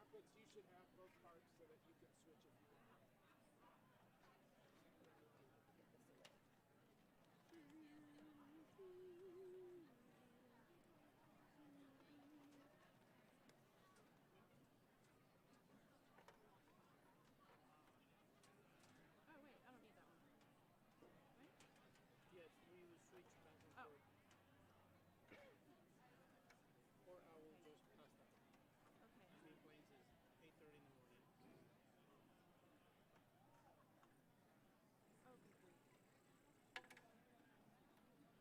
chocolates, you should have both parts so that you can switch if you want. Oh, wait, I don't need that one. Right? Yes, we will switch back and Oh. forth. Or I will just pass that. Okay. Green Plains is 8:30 in the morning. Oh, good grief.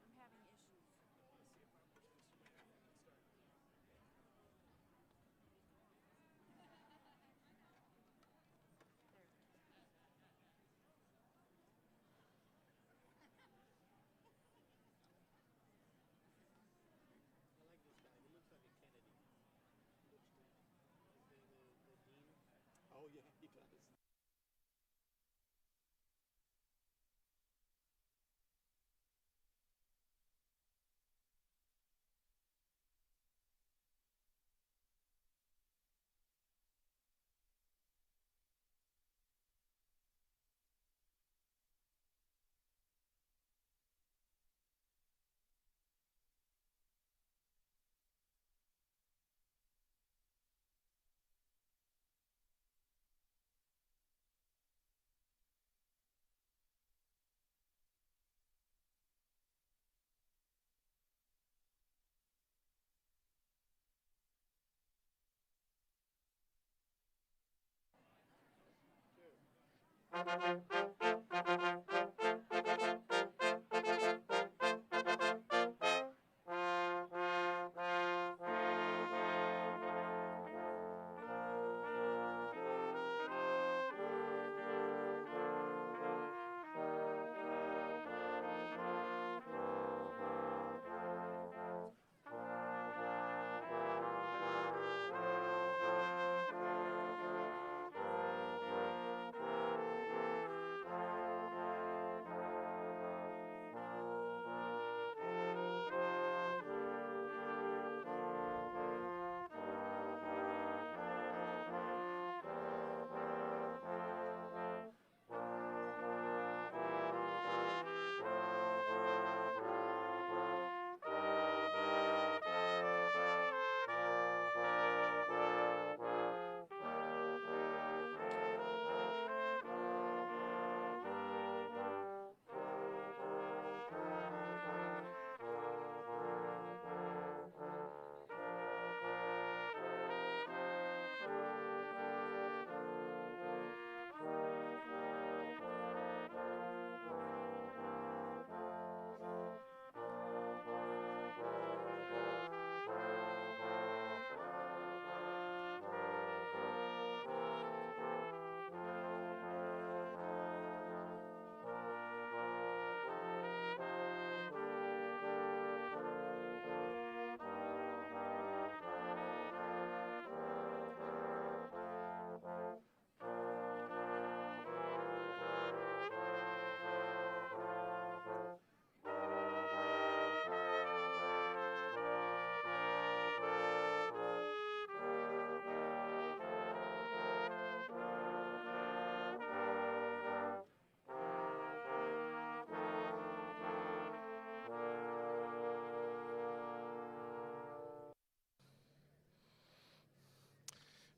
I'm having issues. Let's see if I push this away. I can start. There. I like this guy. He looks like a Kennedy. Which guy? The dean. Oh, yeah, he does.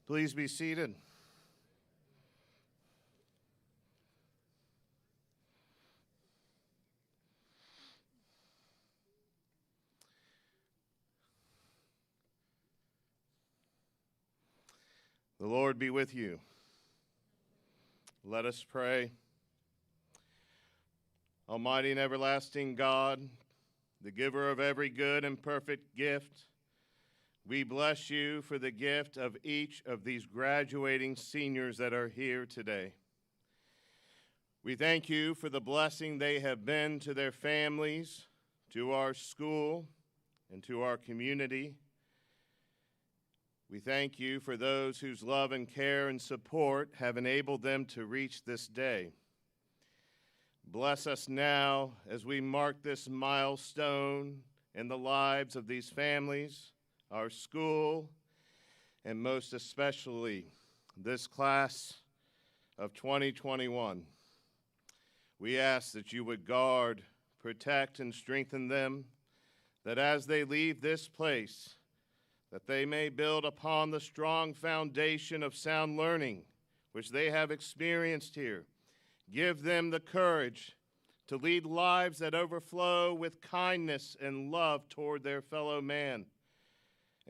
Please be seated. The Lord be with you. Let us pray. Almighty and everlasting God, the giver of every good and perfect gift, we bless you for the gift of each of these graduating seniors that are here today. We thank you for the blessing they have been to their families, to our school, and to our community. We thank you for those whose love and care and support have enabled them to reach this day. Bless us now as we mark this milestone in the lives of these families, our school, and most especially this class of 2021. We ask that you would guard, protect, and strengthen them, that as they leave this place, that they may build upon the strong foundation of sound learning which they have experienced here. Give them the courage to lead lives that overflow with kindness and love toward their fellow man,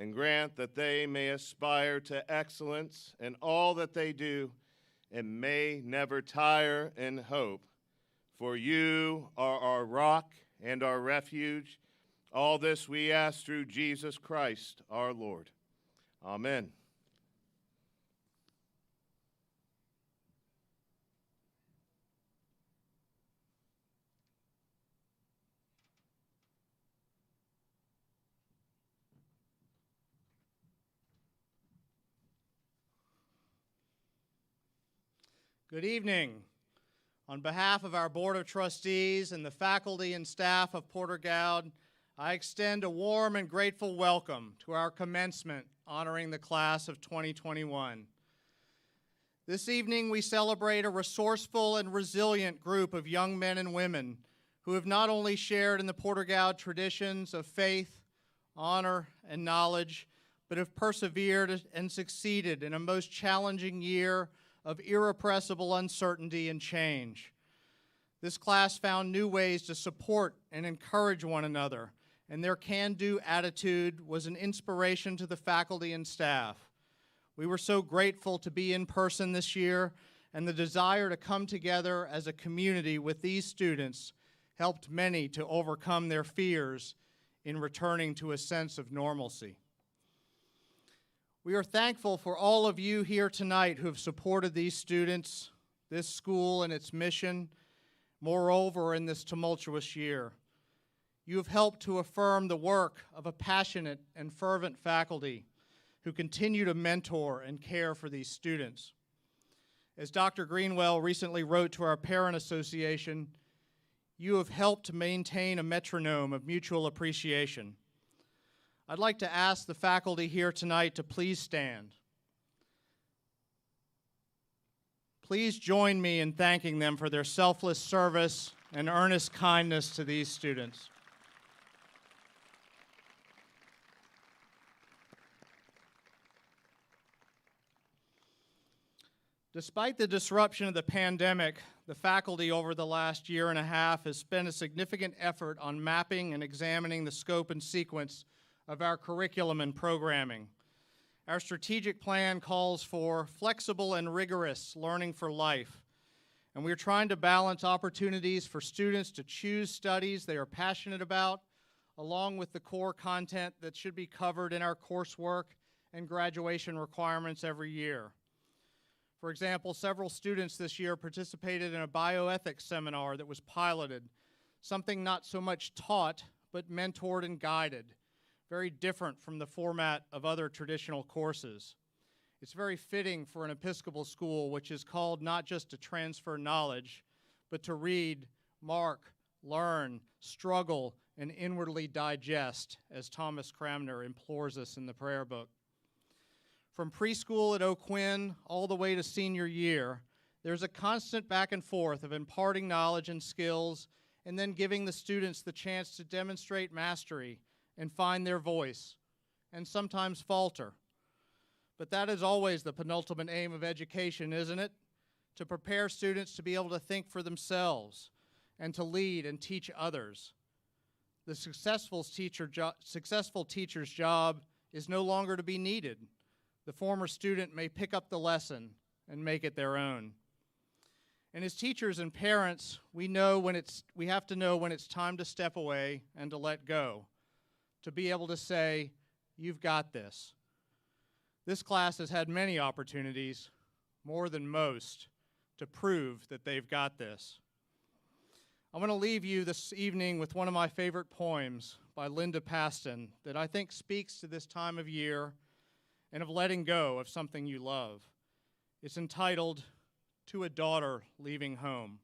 and grant that they may aspire to excellence in all that they do and may never tire in hope. For you are our rock and our refuge. All this we ask through Jesus Christ, our Lord. Amen. Good evening. On behalf of our Board of Trustees and the faculty and staff of Porter-Gaud, I extend a warm and grateful welcome to our commencement honoring the class of 2021. This evening we celebrate a resourceful and resilient group of young men and women who have not only shared in the Porter-Gaud traditions of faith, honor, and knowledge, but have persevered and succeeded in a most challenging year of irrepressible uncertainty and change. This class found new ways to support and encourage one another, and their can-do attitude was an inspiration to the faculty and staff. We were so grateful to be in person this year, and the desire to come together as a community with these students helped many to overcome their fears in returning to a sense of normalcy. We are thankful for all of you here tonight who have supported these students, this school, and its mission, moreover, in this tumultuous year. You have helped to affirm the work of a passionate and fervent faculty who continue to mentor and care for these students. As Dr. Greenwell recently wrote to our parent association, you have helped to maintain a metronome of mutual appreciation. I'd like to ask the faculty here tonight to please stand. Please join me in thanking them for their selfless service and earnest kindness to these students. Despite the disruption of the pandemic, the faculty over the last year and a half has spent a significant effort on mapping and examining the scope and sequence of our curriculum and programming. Our strategic plan calls for flexible and rigorous learning for life, and we're trying to balance opportunities for students to choose studies they are passionate about, along with the core content that should be covered in our coursework and graduation requirements every year. For example, several students this year participated in a bioethics seminar that was piloted, something not so much taught, but mentored and guided, very different from the format of other traditional courses. It's very fitting for an Episcopal school which is called not just to transfer knowledge, but to read, mark, learn, struggle, and inwardly digest, as Thomas Cranmer implores us in the prayer book. From preschool at Oak Quinn all the way to senior year, there's a constant back and forth of imparting knowledge and skills and then giving the students the chance to demonstrate mastery and find their voice, and sometimes falter. But that is always the penultimate aim of education, isn't it? To prepare students to be able to think for themselves and to lead and teach others. The successful teacher's job is no longer to be needed. The former student may pick up the lesson and make it their own. And as teachers and parents, we have to know when it's time to step away and to let go, to be able to say, you've got this. This class has had many opportunities, more than most, to prove that they've got this. I want to leave you this evening with one of my favorite poems by Linda Paston that I think speaks to this time of year and of letting go of something you love. It's entitled, To a Daughter Leaving Home.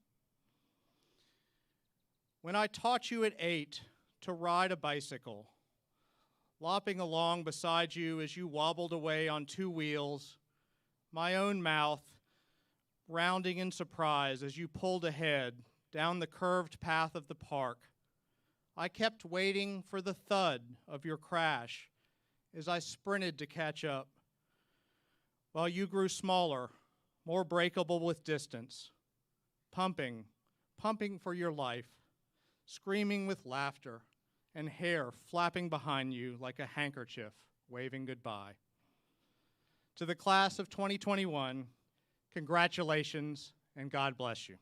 When I taught you at 8 to ride a bicycle, lopping along beside you as you wobbled away on two wheels, my own mouth rounding in surprise as you pulled ahead down the curved path of the park. I kept waiting for the thud of your crash as I sprinted to catch up, while you grew smaller, more breakable with distance, pumping for your life, screaming with laughter, and hair flapping behind you like a handkerchief, waving goodbye. To the class of 2021, congratulations and God bless you.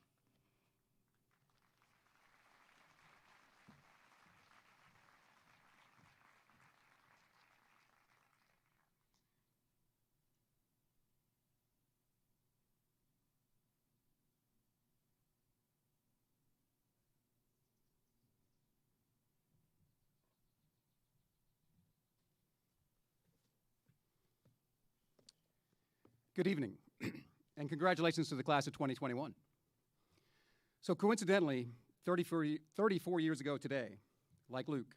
Good evening, and congratulations to the class of 2021. So coincidentally, 34 years ago today, like Luke,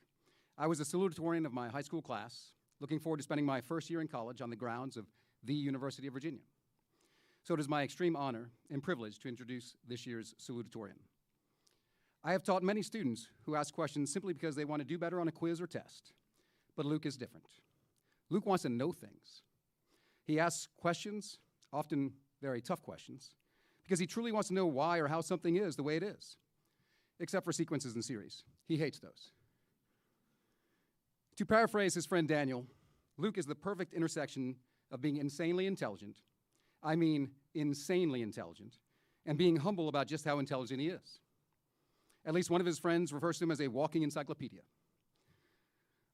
I was a salutatorian of my high school class, looking forward to spending my first year in college on the grounds of the University of Virginia. So it is my extreme honor and privilege to introduce this year's salutatorian. I have taught many students who ask questions simply because they want to do better on a quiz or test, but Luke is different. Luke wants to know things. He asks questions, often very tough questions, because he truly wants to know why or how something is the way it is, except for sequences and series. He hates those. To paraphrase his friend Daniel, Luke is the perfect intersection of being insanely intelligent, I mean insanely intelligent, and being humble about just how intelligent he is. At least one of his friends refers to him as a walking encyclopedia.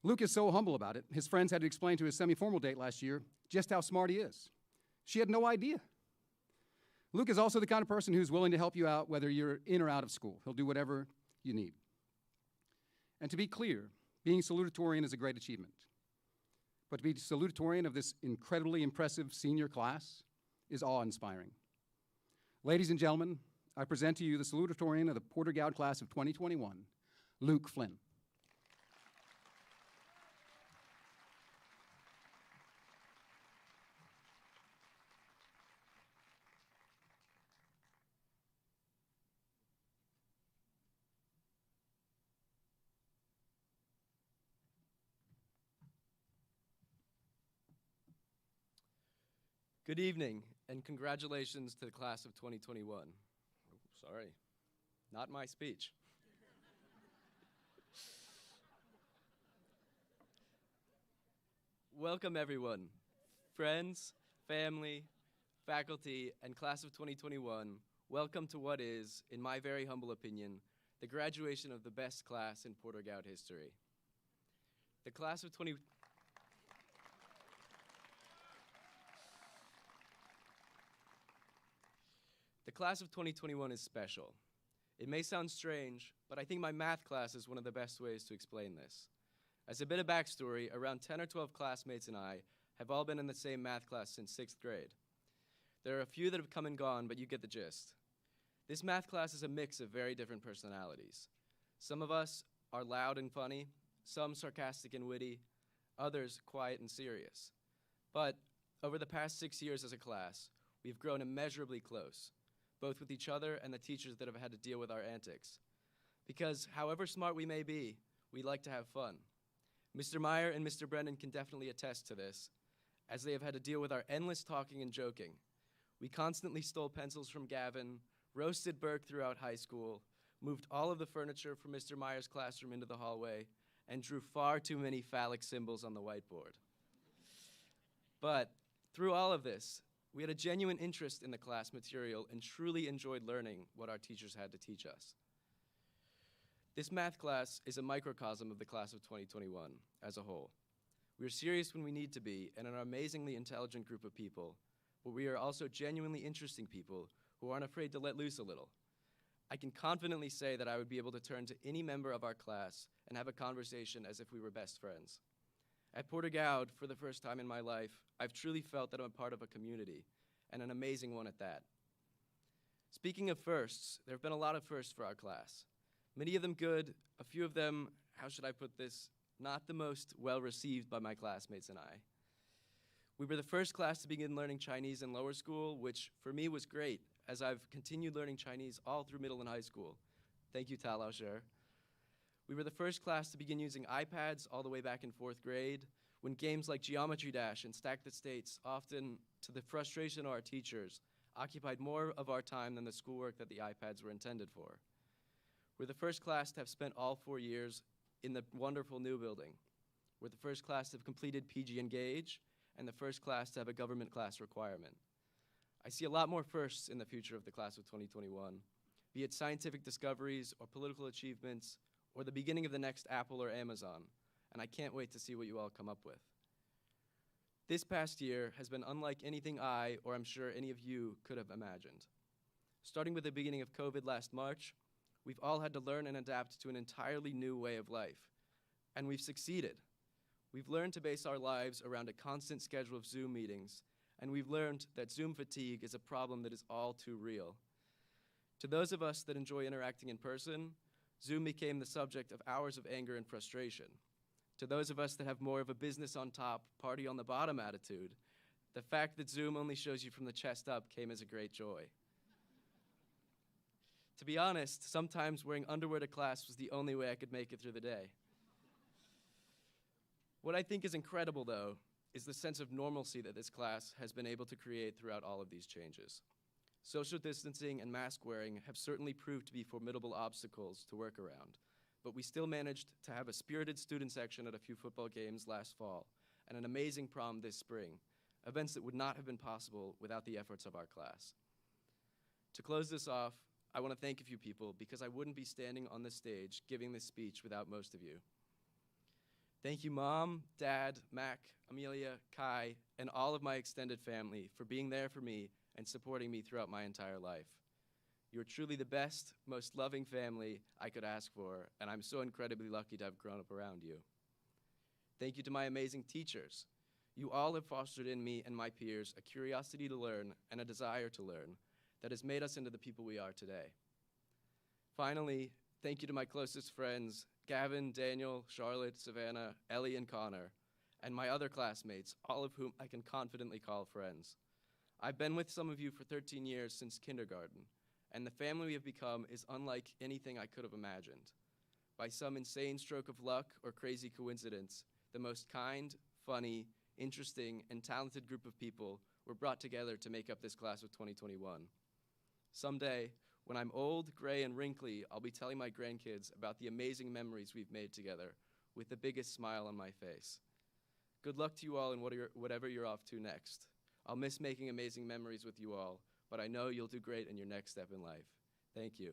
Luke is so humble about it, his friends had to explain to his semi-formal date last year just how smart he is. She had no idea. Luke is also the kind of person who's willing to help you out whether you're in or out of school. He'll do whatever you need. And to be clear, being salutatorian is a great achievement. But to be salutatorian of this incredibly impressive senior class is awe-inspiring. Ladies and gentlemen, I present to you the salutatorian of the Porter-Gaud class of 2021, Luke Flynn. Good evening, and congratulations to the class of 2021. Oh, sorry, not my speech. Welcome, everyone. Friends, family, faculty, and class of 2021, welcome to what is, in my very humble opinion, the graduation of the best class in Porter-Gaud history. The class of 2021 is special. It may sound strange, but I think my math class is one of the best ways to explain this. As a bit of backstory, around 10 or 12 classmates and I have all been in the same math class since 6th grade. There are a few that have come and gone, but you get the gist. This math class is a mix of very different personalities. Some of us are loud and funny, some sarcastic and witty, others quiet and serious. But over the past 6 years as a class, we've grown immeasurably close, both with each other and the teachers that have had to deal with our antics. Because however smart we may be, we like to have fun. Mr. Meyer and Mr. Brennan can definitely attest to this, as they have had to deal with our endless talking and joking. We constantly stole pencils from Gavin, roasted Burke throughout high school, moved all of the furniture from Mr. Meyer's classroom into the hallway, and drew far too many phallic symbols on the whiteboard. But through all of this, we had a genuine interest in the class material and truly enjoyed learning what our teachers had to teach us. This math class is a microcosm of the class of 2021 as a whole. We are serious when we need to be and an amazingly intelligent group of people, but we are also genuinely interesting people who aren't afraid to let loose a little. I can confidently say that I would be able to turn to any member of our class and have a conversation as if we were best friends. At Porter-Gaud, for the first time in my life, I've truly felt that I'm a part of a community, and an amazing one at that. Speaking of firsts, there have been a lot of firsts for our class. Many of them good, a few of them, how should I put this, not the most well-received by my classmates and I. We were the first class to begin learning Chinese in lower school, which for me was great, as I've continued learning Chinese all through middle and high school. Thank you, Ta Lao Sher. We were the first class to begin using iPads all the way back in 4th grade, when games like Geometry Dash and Stack the States, often to the frustration of our teachers, occupied more of our time than the schoolwork that the iPads were intended for. We're the first class to have spent all 4 years in the wonderful new building. We're the first class to have completed PG Engage, and the first class to have a government class requirement. I see a lot more firsts in the future of the class of 2021, be it scientific discoveries or political achievements or the beginning of the next Apple or Amazon, and I can't wait to see what you all come up with. This past year has been unlike anything I, or I'm sure any of you, could have imagined. Starting with the beginning of COVID last March, we've all had to learn and adapt to an entirely new way of life, and we've succeeded. We've learned to base our lives around a constant schedule of Zoom meetings, and we've learned that Zoom fatigue is a problem that is all too real. To those of us that enjoy interacting in person, Zoom became the subject of hours of anger and frustration. To those of us that have more of a business on top, party on the bottom attitude, the fact that Zoom only shows you from the chest up came as a great joy. To be honest, sometimes wearing underwear to class was the only way I could make it through the day. What I think is incredible, though, is the sense of normalcy that this class has been able to create throughout all of these changes. Social distancing and mask wearing have certainly proved to be formidable obstacles to work around, but we still managed to have a spirited student section at a few football games last fall and an amazing prom this spring, events that would not have been possible without the efforts of our class. To close this off, I want to thank a few people because I wouldn't be standing on this stage giving this speech without most of you. Thank you, Mom, Dad, Mac, Amelia, Kai, and all of my extended family for being there for me and supporting me throughout my entire life. You're truly the best, most loving family I could ask for, and I'm so incredibly lucky to have grown up around you. Thank you to my amazing teachers. You all have fostered in me and my peers a curiosity to learn and a desire to learn that has made us into the people we are today. Finally, thank you to my closest friends, Gavin, Daniel, Charlotte, Savannah, Ellie, and Connor, and my other classmates, all of whom I can confidently call friends. I've been with some of you for 13 years since kindergarten, and the family we have become is unlike anything I could have imagined. By some insane stroke of luck or crazy coincidence, the most kind, funny, interesting, and talented group of people were brought together to make up this class of 2021. Someday, when I'm old, gray, and wrinkly, I'll be telling my grandkids about the amazing memories we've made together with the biggest smile on my face. Good luck to you all in whatever you're off to next. I'll miss making amazing memories with you all, but I know you'll do great in your next step in life. Thank you.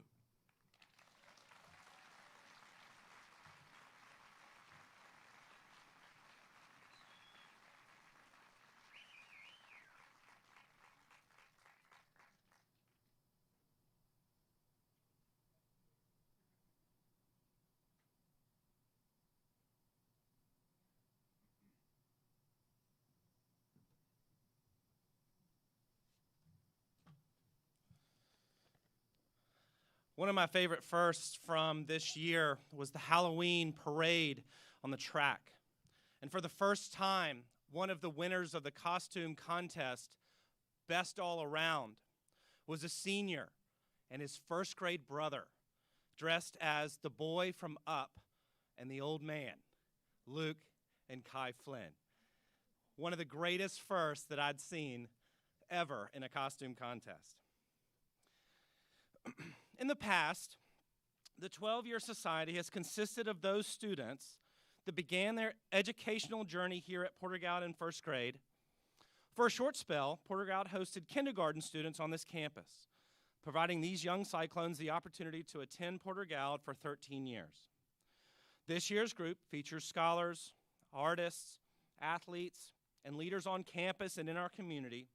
One of my favorite firsts from this year was the Halloween parade on the track. And for the first time, one of the winners of the costume contest, Best All Around, was a senior and his first grade brother, dressed as the boy from Up and the old man, Luke and Kai Flynn. One of the greatest firsts that I'd seen ever in a costume contest. In the past, the 12-year society has consisted of those students that began their educational journey here at Porter-Gaud in first grade. For a short spell, Porter-Gaud hosted kindergarten students on this campus, providing these young cyclones the opportunity to attend Porter-Gaud for 13 years. This year's group features scholars, artists, athletes, and leaders on campus and in our community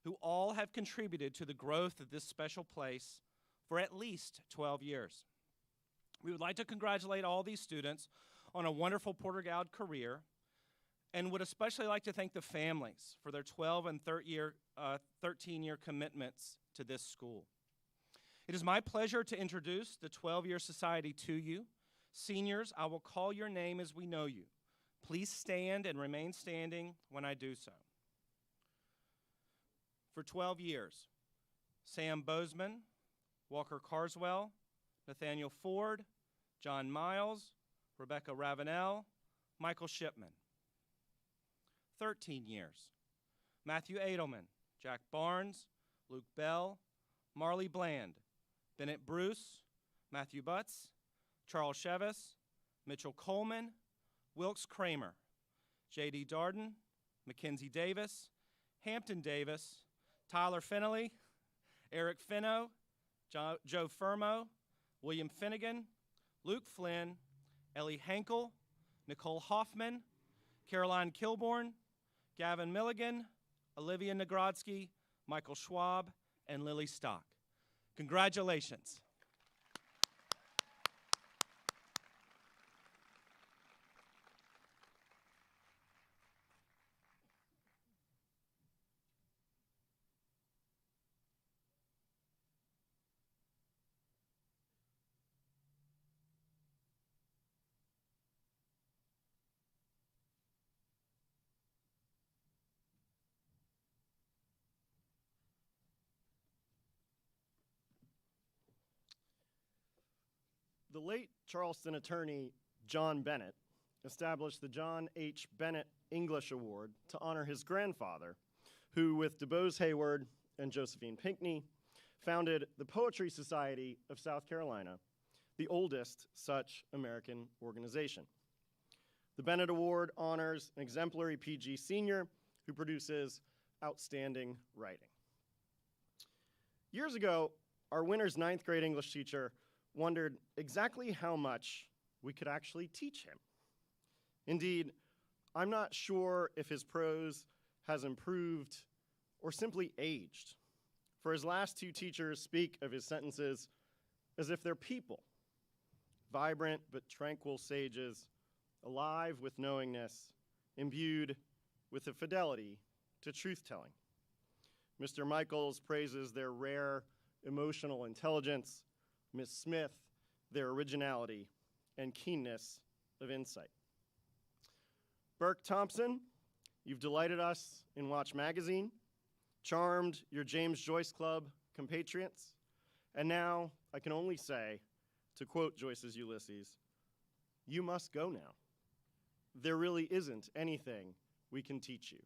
who all have contributed to the growth of this special place for at least 12 years. We would like to congratulate all these students on a wonderful Porter-Gaud career and would especially like to thank the families for their 12 and 13-year commitments to this school. It is my pleasure to introduce the 12-year society to you, Seniors, I will call your name as we know you. Please stand and remain standing when I do so. For 12 years, Sam Bozeman, Walker Carswell, Nathaniel Ford, John Miles, Rebecca Ravenel, Michael Shipman. 13 years, Matthew Edelman, Jack Barnes, Luke Bell, Marley Bland, Bennett Bruce, Matthew Butts, Charles Chevis, Mitchell Coleman, Wilkes Kramer, J.D. Darden, Mackenzie Davis, Hampton Davis, Tyler Finnelly, Eric Finno, Joe Fermo, William Finnegan, Luke Flynn, Ellie Henkel, Nicole Hoffman, Caroline Kilborn, Gavin Milligan, Olivia Nagrodsky, Michael Schwab, and Lily Stock. Congratulations. The late Charleston attorney John Bennett established the John H. Bennett English Award to honor his grandfather, who, with DuBose Hayward and Josephine Pinckney, founded the Poetry Society of South Carolina, the oldest such American organization. The Bennett Award honors an exemplary PG senior who produces outstanding writing. Years ago, our winner's 9th grade English teacher wondered exactly how much we could actually teach him. Indeed, I'm not sure if his prose has improved or simply aged, for his last 2 teachers speak of his sentences as if they're people, vibrant but tranquil sages, alive with knowingness, imbued with a fidelity to truth-telling. Mr. Michaels praises their rare emotional intelligence, Ms. Smith, their originality and keenness of insight. Burke Thompson, you've delighted us in Watch Magazine, charmed your James Joyce Club compatriots, and now I can only say, to quote Joyce's Ulysses, you must go now. There really isn't anything we can teach you.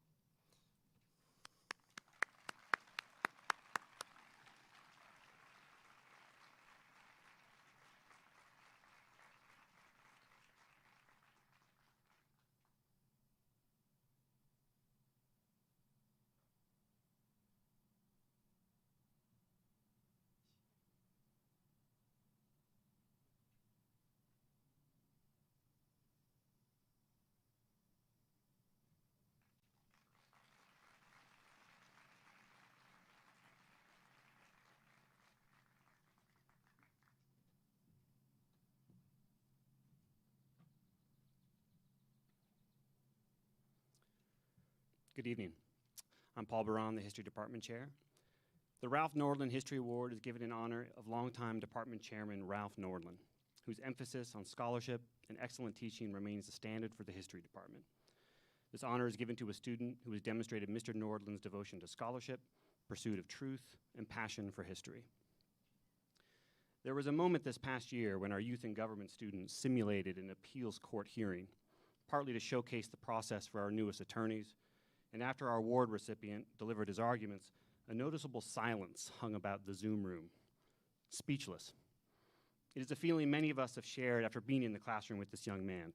Good evening. I'm Paul Baran, the History Department Chair. The Ralph Nordland History Award is given in honor of longtime Department Chairman Ralph Nordland, whose emphasis on scholarship and excellent teaching remains the standard for the History Department. This honor is given to a student who has demonstrated Mr. Nordland's devotion to scholarship, pursuit of truth, and passion for history. There was a moment this past year when our youth and government students simulated an appeals court hearing, partly to showcase the process for our newest attorneys, and after our award recipient delivered his arguments, a noticeable silence hung about the Zoom room, speechless. It is a feeling many of us have shared after being in the classroom with this young man.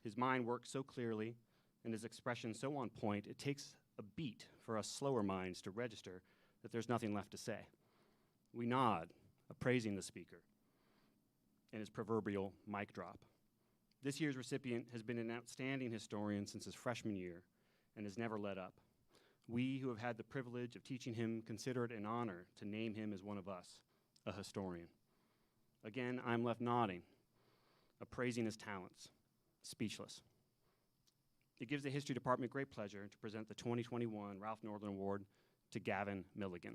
His mind works so clearly and his expression so on point, it takes a beat for us slower minds to register that there's nothing left to say. We nod, appraising the speaker and his proverbial mic drop. This year's recipient has been an outstanding historian since his freshman year and has never let up. We who have had the privilege of teaching him consider it an honor to name him as one of us, a historian. Again, I'm left nodding, appraising his talents, speechless. It gives the History Department great pleasure to present the 2021 Ralph Nordland Award to Gavin Milligan.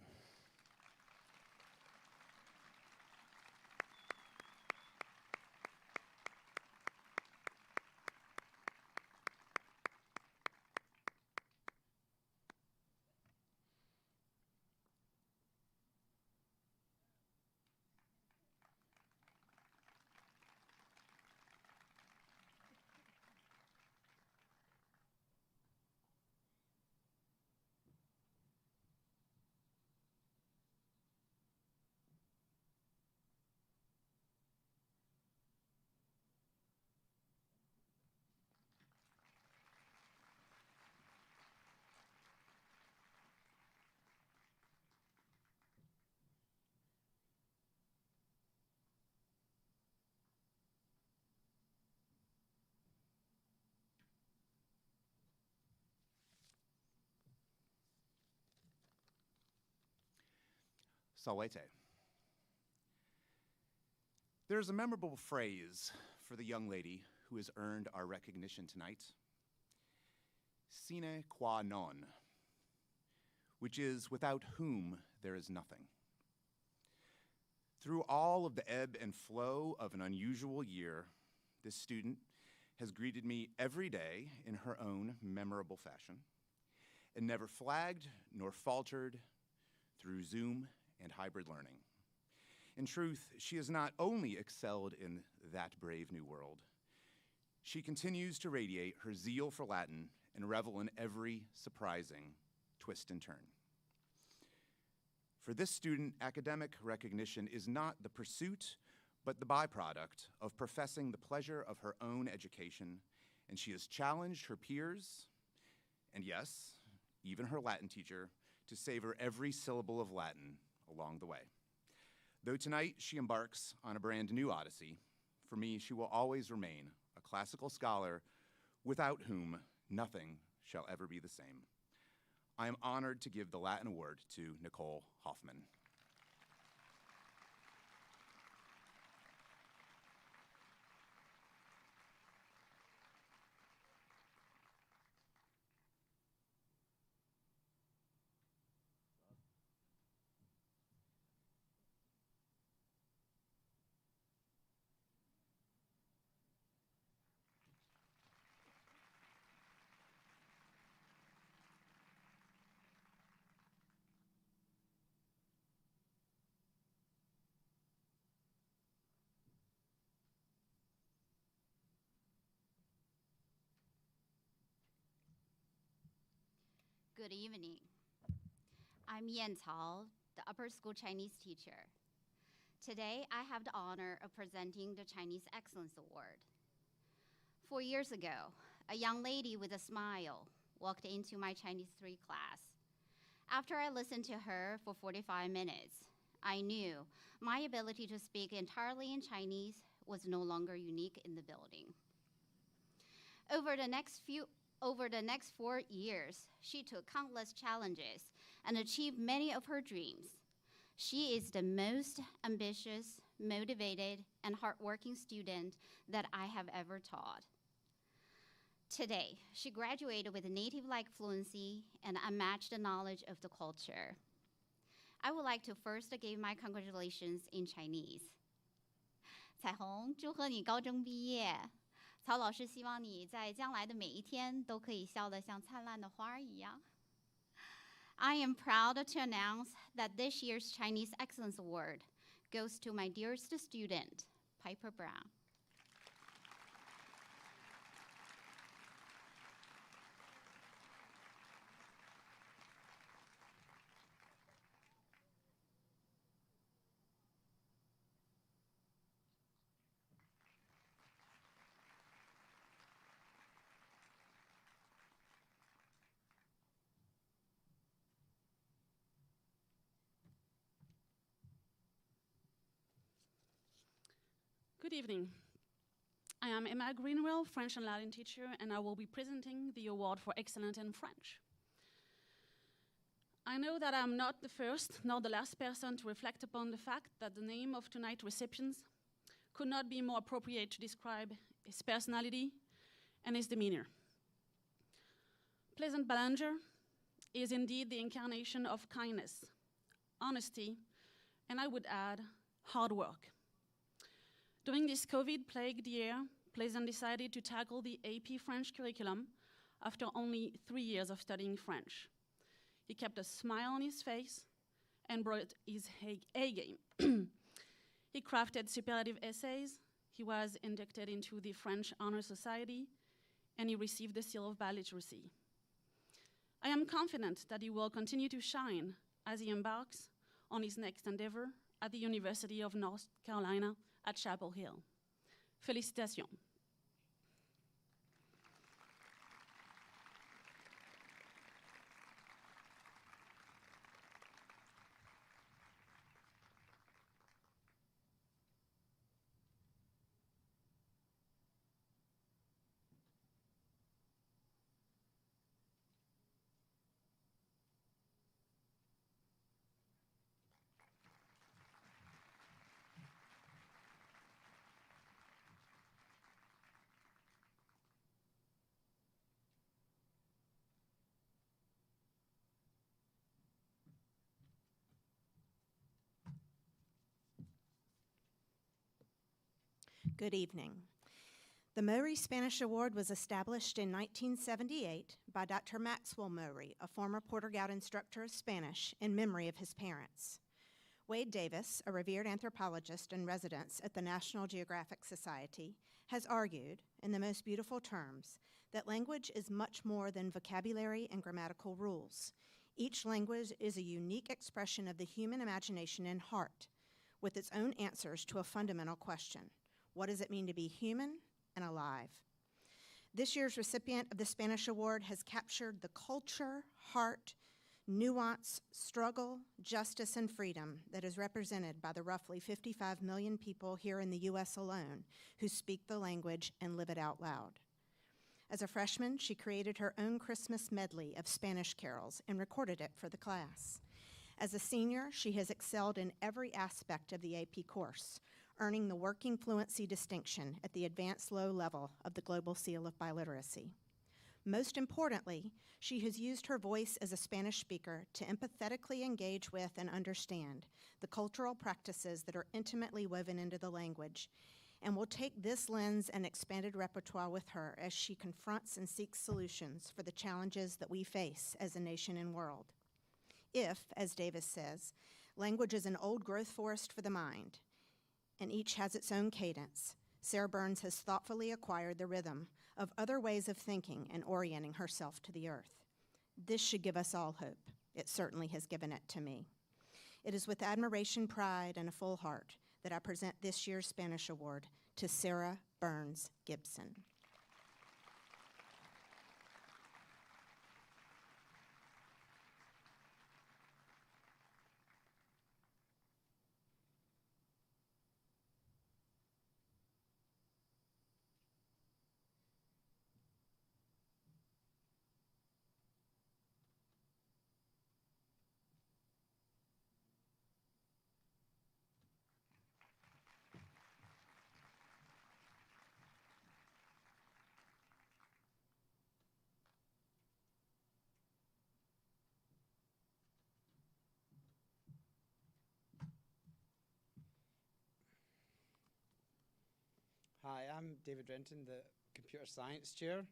Salete. There's a memorable phrase for the young lady who has earned our recognition tonight, sine qua non, which is without whom there is nothing. Through all of the ebb and flow of an unusual year, this student has greeted me every day in her own memorable fashion and never flagged nor faltered through Zoom and hybrid learning. In truth, she has not only excelled in that brave new world, she continues to radiate her zeal for Latin and revel in every surprising twist and turn. For this student, academic recognition is not the pursuit, but the byproduct of professing the pleasure of her own education, and she has challenged her peers, and yes, even her Latin teacher, to savor every syllable of Latin along the way. Though tonight she embarks on a brand new odyssey, for me she will always remain a classical scholar without whom nothing shall ever be the same. I am honored to give the Latin Award to Nicole Hoffman. Good evening. I'm Yan Cao, the upper school Chinese teacher. Today, I have the honor of presenting the Chinese Excellence Award. 4 years ago, a young lady with a smile walked into my Chinese 3 class. After I listened to her for 45 minutes, I knew my ability to speak entirely in Chinese was no longer unique in the building. Over the next 4 years, she took countless challenges and achieved many of her dreams. She is the most ambitious, motivated, and hardworking student that I have ever taught. Today, she graduated with native-like fluency and unmatched knowledge of the culture. I would like to first give my congratulations in Chinese. 彩虹，祝贺你高中毕业。曹老师希望你在将来的每一天都可以笑得像灿烂的花儿一样。I am proud to announce that this year's Chinese Excellence Award goes to my dearest student, Piper Brown. Good evening. I am Emma Greenwell, French and Latin teacher, and I will be presenting the award for excellence in French. I know that I'm not the first nor the last person to reflect upon the fact that the name of tonight's recipients could not be more appropriate to describe his personality and his demeanor. Pleasant Ballinger is indeed the incarnation of kindness, honesty, and I would add, hard work. During this COVID-plagued year, Pleasant decided to tackle the AP French curriculum after only 3 years of studying French. He kept a smile on his face and brought his A game. He crafted superlative essays, he was inducted into the French Honor Society, and he received the Seal of Bad Literacy. I am confident that he will continue to shine as he embarks on his next endeavor at the University of North Carolina at Chapel Hill. Félicitations. Good evening. The Mowry Spanish Award was established in 1978 by Dr. Maxwell Mowry, a former Porter-Gaud instructor of Spanish, in memory of his parents. Wade Davis, a revered anthropologist and resident at the National Geographic Society, has argued, in the most beautiful terms, that language is much more than vocabulary and grammatical rules. Each language is a unique expression of the human imagination and heart, with its own answers to a fundamental question. What does it mean to be human and alive? This year's recipient of the Spanish Award has captured the culture, heart, nuance, struggle, justice, and freedom that is represented by the roughly 55 million people here in the U.S. alone who speak the language and live it out loud. As a freshman, she created her own Christmas medley of Spanish carols and recorded it for the class. As a senior, she has excelled in every aspect of the AP course, earning the Working Fluency distinction at the advanced low level of the Global Seal of Biliteracy. Most importantly, she has used her voice as a Spanish speaker to empathetically engage with and understand the cultural practices that are intimately woven into the language, and will take this lens and expanded repertoire with her as she confronts and seeks solutions for the challenges that we face as a nation and world. If, as Davis says, language is an old growth forest for the mind, and each has its own cadence, Sarah Burns has thoughtfully acquired the rhythm of other ways of thinking and orienting herself to the earth. This should give us all hope. It certainly has given it to me. It is with admiration, pride, and a full heart that I present this year's Spanish Award to Sarah Burns Gibson. Hi, I'm David Renton, the Computer Science Chair.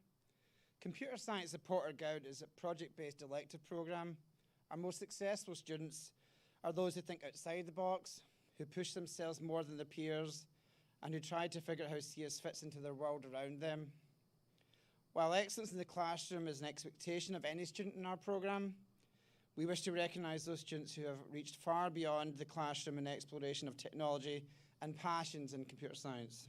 Computer Science at Porter-Gaud is a project-based elective program. Our most successful students are those who think outside the box, who push themselves more than their peers, and who try to figure out how CS fits into the world around them. While excellence in the classroom is an expectation of any student in our program, we wish to recognize those students who have reached far beyond the classroom in exploration of technology and passions in computer science.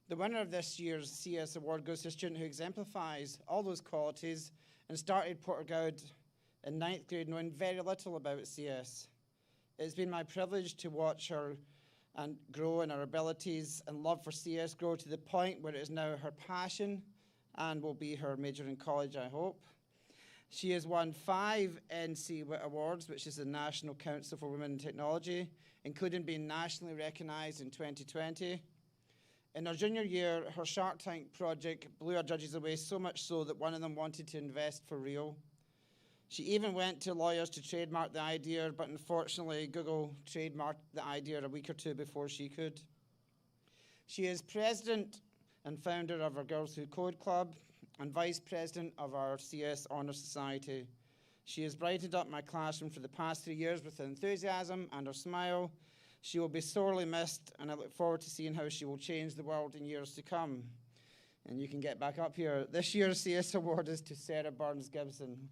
The winner of this year's CS Award goes to a student who exemplifies all those qualities and started Porter-Gaud in 9th grade knowing very little about CS. It's been my privilege to watch her and grow in her abilities and love for CS grow to the point where it is now her passion and will be her major in college, I hope. She has won 5 NC Awards, which is the National Council for Women in Technology, including being nationally recognized in 2020. In her junior year, her Shark Tank project blew her judges away so much so that one of them wanted to invest for real. She even went to lawyers to trademark the idea, but unfortunately Google trademarked the idea a week or two before she could. She is president and founder of our Girls Who Code Club and vice president of our CS Honor Society. She has brightened up my classroom for the past 3 years with her enthusiasm and her smile. She will be sorely missed, and I look forward to seeing how she will change the world in years to come. And you can get back up here. This year's CS Award is to Sarah Burns Gibson.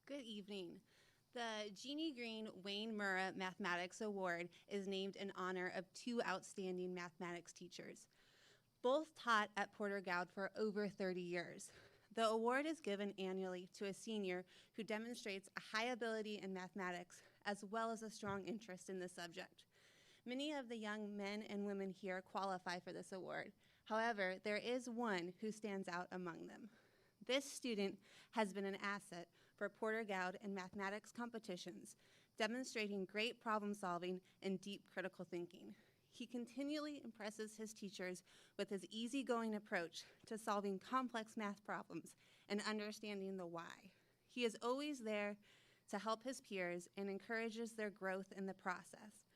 Good evening. The Jeannie Green Wayne Murrah Mathematics Award is named in honor of two outstanding mathematics teachers. Both taught at Porter-Gaud for over 30 years. The award is given annually to a senior who demonstrates a high ability in mathematics as well as a strong interest in the subject. Many of the young men and women here qualify for this award. However, there is one who stands out among them. This student has been an asset for Porter-Gaud in mathematics competitions, demonstrating great problem solving and deep critical thinking. He continually impresses his teachers with his easygoing approach to solving complex math problems and understanding the why. He is always there to help his peers and encourages their growth in the process.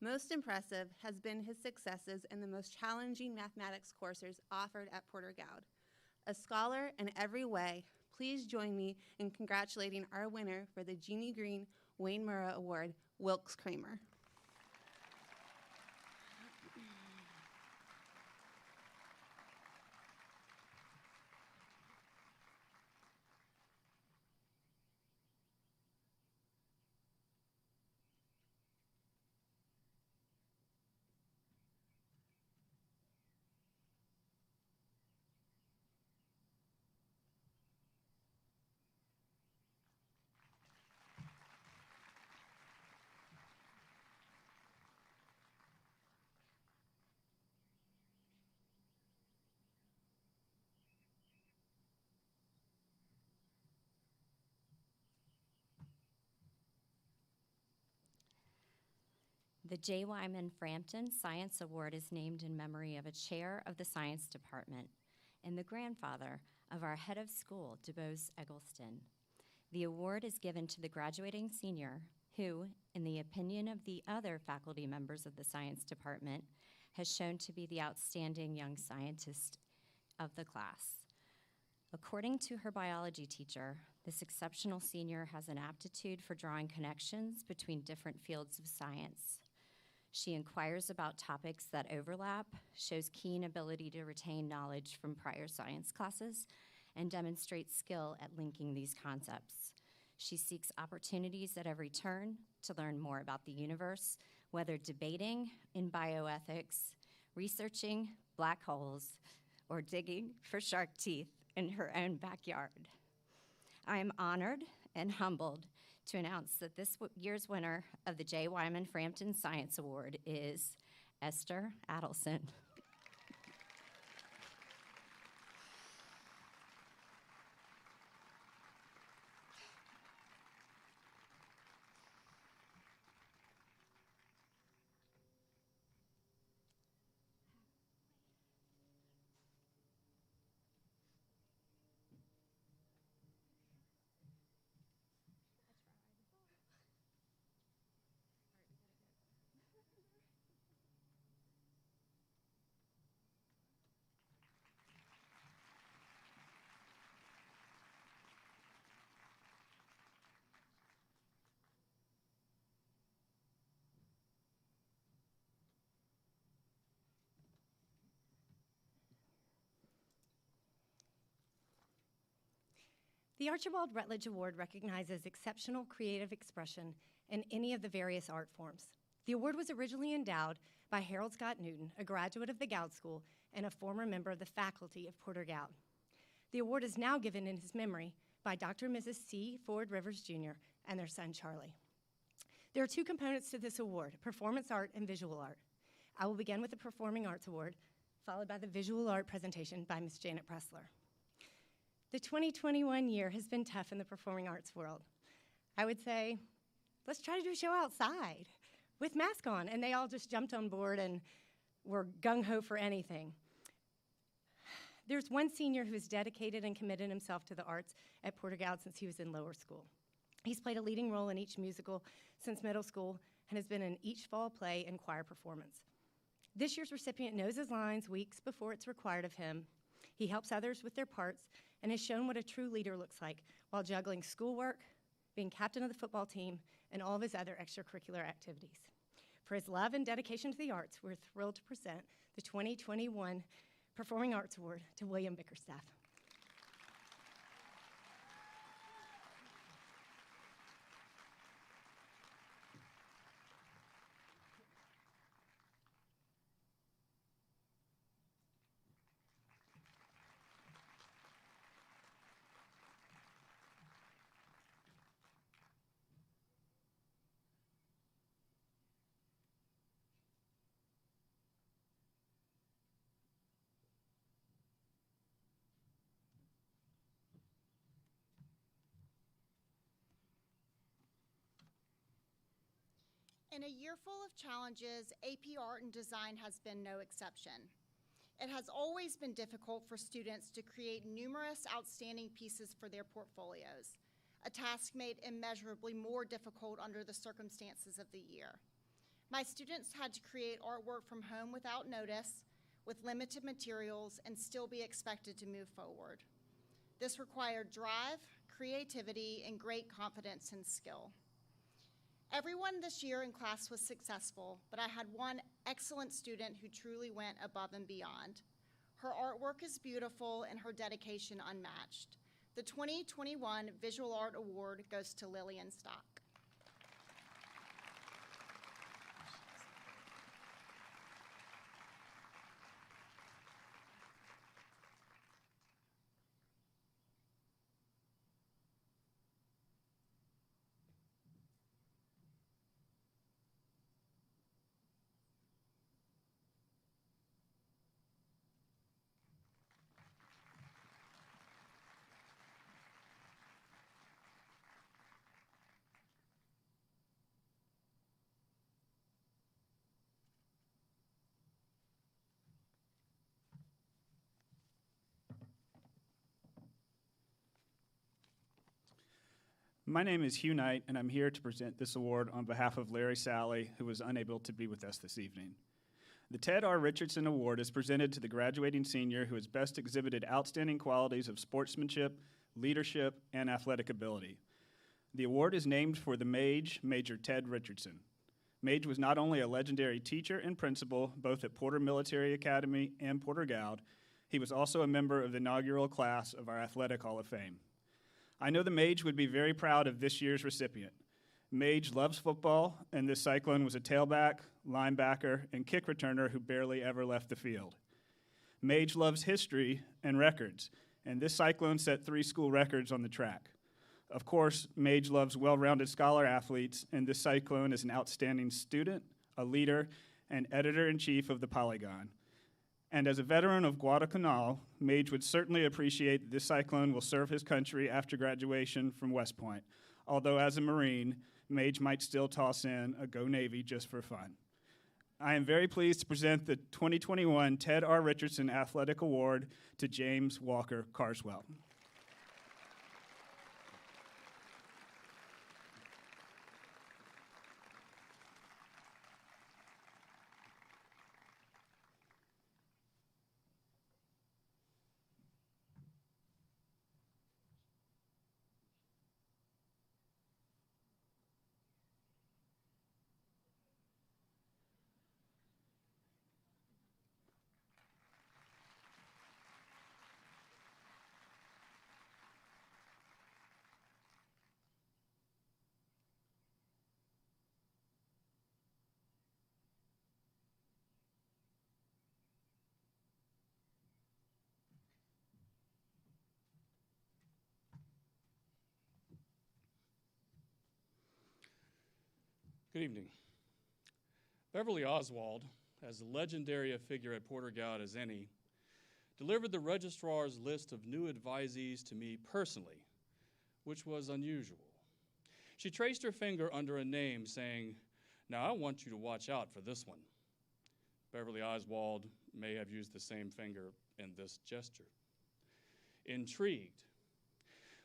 Most impressive has been his successes in the most challenging mathematics courses offered at Porter-Gaud. A scholar in every way, please join me in congratulating our winner for the Jeannie Green Wayne Murrah Award, Wilkes Kramer. The J. Wyman Frampton Science Award is named in memory of a chair of the science department and the grandfather of our head of school, DuBose Eggleston. The award is given to the graduating senior who, in the opinion of the other faculty members of the science department, has shown to be the outstanding young scientist of the class. According to her biology teacher, this exceptional senior has an aptitude for drawing connections between different fields of science. She inquires about topics that overlap, shows keen ability to retain knowledge from prior science classes, and demonstrates skill at linking these concepts. She seeks opportunities at every turn to learn more about the universe, whether debating in bioethics, researching black holes, or digging for shark teeth in her own backyard. I am honored and humbled to announce that this year's winner of the J. Wyman Frampton Science Award is Esther Adelson. The Archibald Rutledge Award recognizes exceptional creative expression in any of the various art forms. The award was originally endowed by Harold Scott Newton, a graduate of the Goud School and a former member of the faculty of Porter-Gaud. The award is now given in his memory by Dr. and Mrs. C. Ford Rivers Jr. and their son, Charlie. There are two components to this award, performance art and visual art. I will begin with the Performing Arts Award, followed by the visual art presentation by Ms. Janet Pressler. The 2021 year has been tough in the performing arts world. I would say, let's try to do a show outside with masks on, and they all just jumped on board and were gung-ho for anything. There's one senior who has dedicated and committed himself to the arts at Porter-Gaud since he was in lower school. He's played a leading role in each musical since middle school and has been in each fall play and choir performance. This year's recipient knows his lines weeks before it's required of him. He helps others with their parts and has shown what a true leader looks like while juggling schoolwork, being captain of the football team, and all of his other extracurricular activities. For his love and dedication to the arts, we're thrilled to present the 2021 Performing Arts Award to William Bickerstaff. In a year full of challenges, AP Art and Design has been no exception. It has always been difficult for students to create numerous outstanding pieces for their portfolios, a task made immeasurably more difficult under the circumstances of the year. My students had to create artwork from home without notice, with limited materials, and still be expected to move forward. This required drive, creativity, and great confidence and skill. Everyone this year in class was successful, but I had one excellent student who truly went above and beyond. Her artwork is beautiful and her dedication unmatched. The 2021 Visual Art Award goes to Lillian Stock. My name is Hugh Knight, and I'm here to present this award on behalf of Larry Sally, who was unable to be with us this evening. The Ted R. Richardson Award is presented to the graduating senior who has best exhibited outstanding qualities of sportsmanship, leadership, and athletic ability. The award is named for the Mage, Major Ted Richardson. Mage was not only a legendary teacher and principal, both at Porter Military Academy and Porter-Gaud, he was also a member of the inaugural class of our Athletic Hall of Fame. I know the Mage would be very proud of this year's recipient. Mage loves football, and this Cyclone was a tailback, linebacker, and kick returner who barely ever left the field. Mage loves history and records, and this Cyclone set 3 school records on the track. Of course, Mage loves well-rounded scholar athletes, and this Cyclone is an outstanding student, a leader, and editor-in-chief of the Polygon. And as a veteran of Guadalcanal, Mage would certainly appreciate that this Cyclone will serve his country after graduation from West Point, although as a Marine, Mage might still toss in a Go Navy just for fun. I am very pleased to present the 2021 Ted R. Richardson Athletic Award to James Walker Carswell. Good evening. Beverly Oswald, as legendary a figure at Porter-Gaud as any, delivered the registrar's list of new advisees to me personally, which was unusual. She traced her finger under a name saying, "Now I want you to watch out for this one." Beverly Oswald may have used the same finger in this gesture. Intrigued,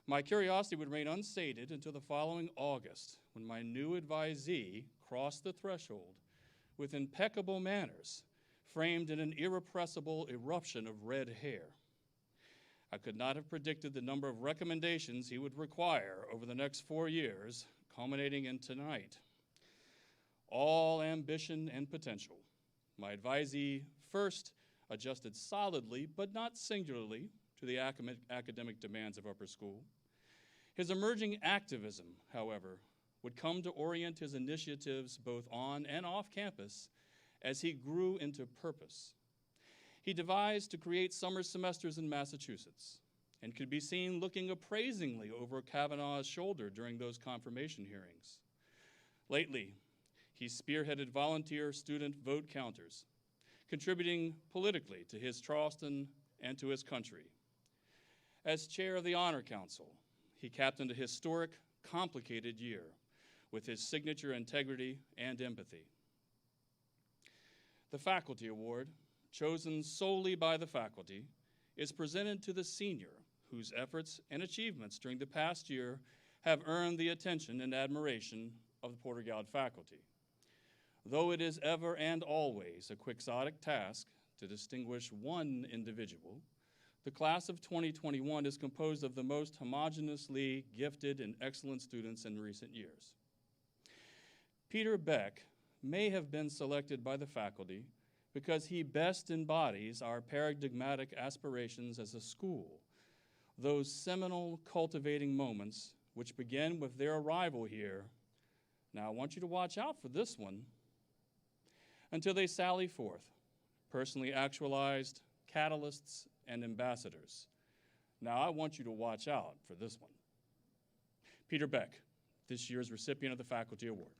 my curiosity would remain unsated until the following August, when my new advisee crossed the threshold with impeccable manners, framed in an irrepressible eruption of red hair. I could not have predicted the number of recommendations he would require over the next 4 years, culminating in tonight. All ambition and potential. My advisee first adjusted solidly, but not singularly, to the academic demands of upper school. His emerging activism, however, would come to orient his initiatives both on and off campus as he grew into purpose. He devised to create summer semesters in Massachusetts and could be seen looking appraisingly over Kavanaugh's shoulder during those confirmation hearings. Lately, he spearheaded volunteer student vote counters, contributing politically to his Charleston and to his country. As chair of the Honor Council, he captained a historic, complicated year with his signature integrity and empathy. The Faculty Award, chosen solely by the faculty, is presented to the senior whose efforts and achievements during the past year have earned the attention and admiration of the Porter-Gaud faculty. Though it is ever and always a quixotic task to distinguish one individual, the class of 2021 is composed of the most homogeneously gifted and excellent students in recent years. Peter Beck may have been selected by the faculty because he best embodies our paradigmatic aspirations as a school, those seminal cultivating moments which begin with their arrival here. Now I want you to watch out for this one, until they sally forth, personally actualized catalysts and ambassadors. Now I want you to watch out for this one. Peter Beck, this year's recipient of the Faculty Award.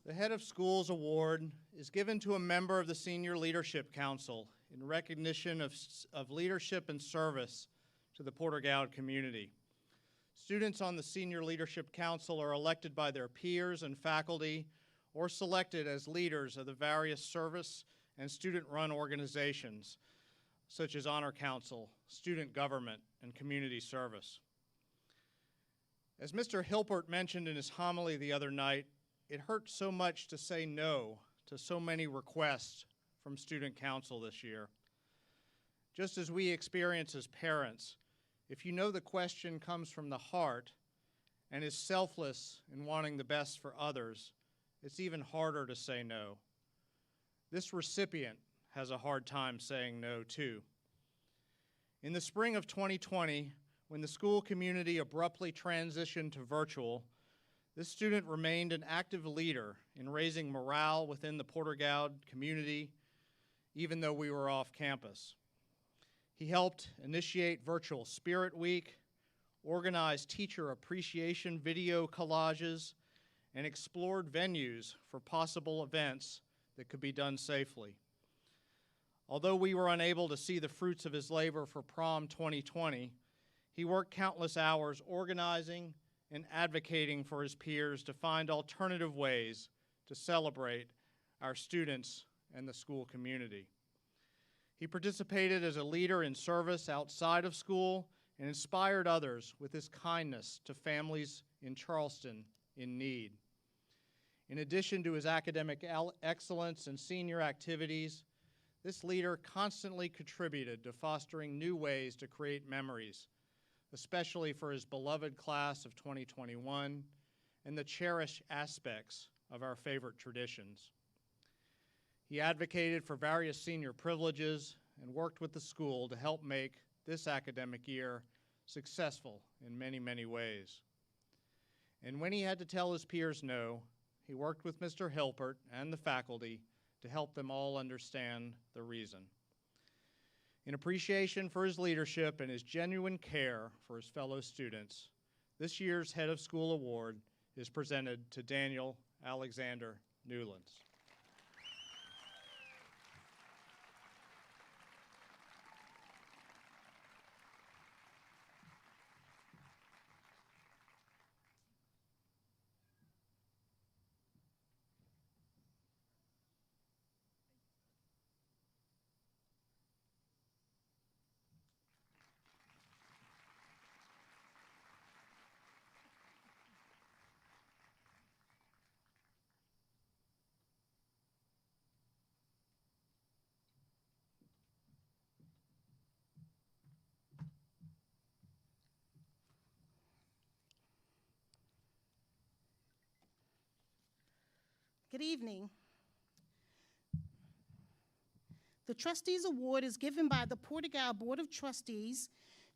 The Head of Schools Award is given to a member of the Senior Leadership Council in recognition of leadership and service to the Porter-Gaud community. Students on the Senior Leadership Council are elected by their peers and faculty or selected as leaders of the various service and student-run organizations such as Honor Council, Student Government, and Community Service. As Mr. Hilpert mentioned in his homily the other night, it hurt so much to say no to so many requests from Student Council this year. Just as we experience as parents, if you know the question comes from the heart and is selfless in wanting the best for others, it's even harder to say no. This recipient has a hard time saying no too. In the spring of 2020, when the school community abruptly transitioned to virtual, this student remained an active leader in raising morale within the Porter-Gaud community, even though we were off campus. He helped initiate Virtual Spirit Week, organized teacher appreciation video collages, and explored venues for possible events that could be done safely. Although we were unable to see the fruits of his labor for Prom 2020, he worked countless hours organizing and advocating for his peers to find alternative ways to celebrate our students and the school community. He participated as a leader in service outside of school and inspired others with his kindness to families in Charleston in need. In addition to his academic excellence and senior activities, this leader constantly contributed to fostering new ways to create memories, especially for his beloved class of 2021 and the cherished aspects of our favorite traditions. He advocated for various senior privileges and worked with the school to help make this academic year successful in many, many ways. And when he had to tell his peers no, he worked with Mr. Hilpert and the faculty to help them all understand the reason. In appreciation for his leadership and his genuine care for his fellow students, this year's Head of School Award is presented to Daniel Alexander Newlands. Good evening. The Trustees Award is given by the Porter-Gaud Board of Trustees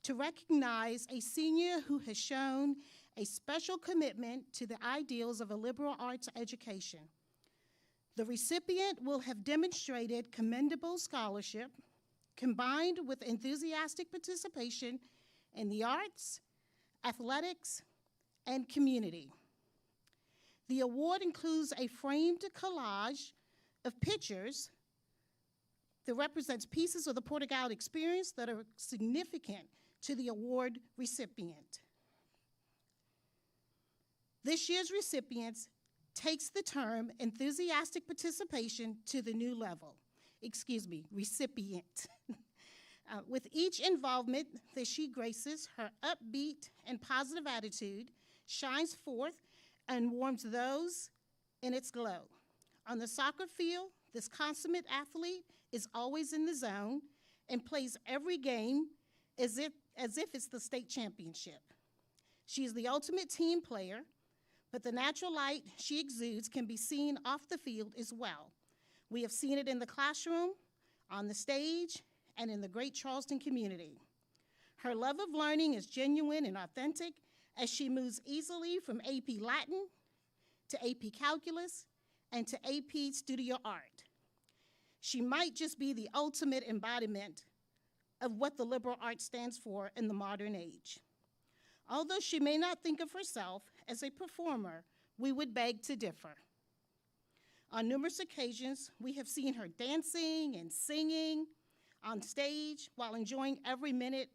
to recognize a senior who has shown a special commitment to the ideals of a liberal arts education. The recipient will have demonstrated commendable scholarship combined with enthusiastic participation in the arts, athletics, and community. The award includes a framed collage of pictures that represents pieces of the Porter-Gaud experience that are significant to the award recipient. This year's recipients takes the term enthusiastic participation to the new level. Excuse me, recipient. With each involvement that she graces, her upbeat and positive attitude shines forth and warms those in its glow. On the soccer field, this consummate athlete is always in the zone and plays every game as if it's the state championship. She is the ultimate team player, but the natural light she exudes can be seen off the field as well. We have seen it in the classroom, on the stage, and in the great Charleston community. Her love of learning is genuine and authentic as she moves easily from AP Latin to AP Calculus and to AP Studio Art. She might just be the ultimate embodiment of what the liberal arts stands for in the modern age. Although she may not think of herself as a performer, we would beg to differ. On numerous occasions, we have seen her dancing and singing on stage while enjoying every minute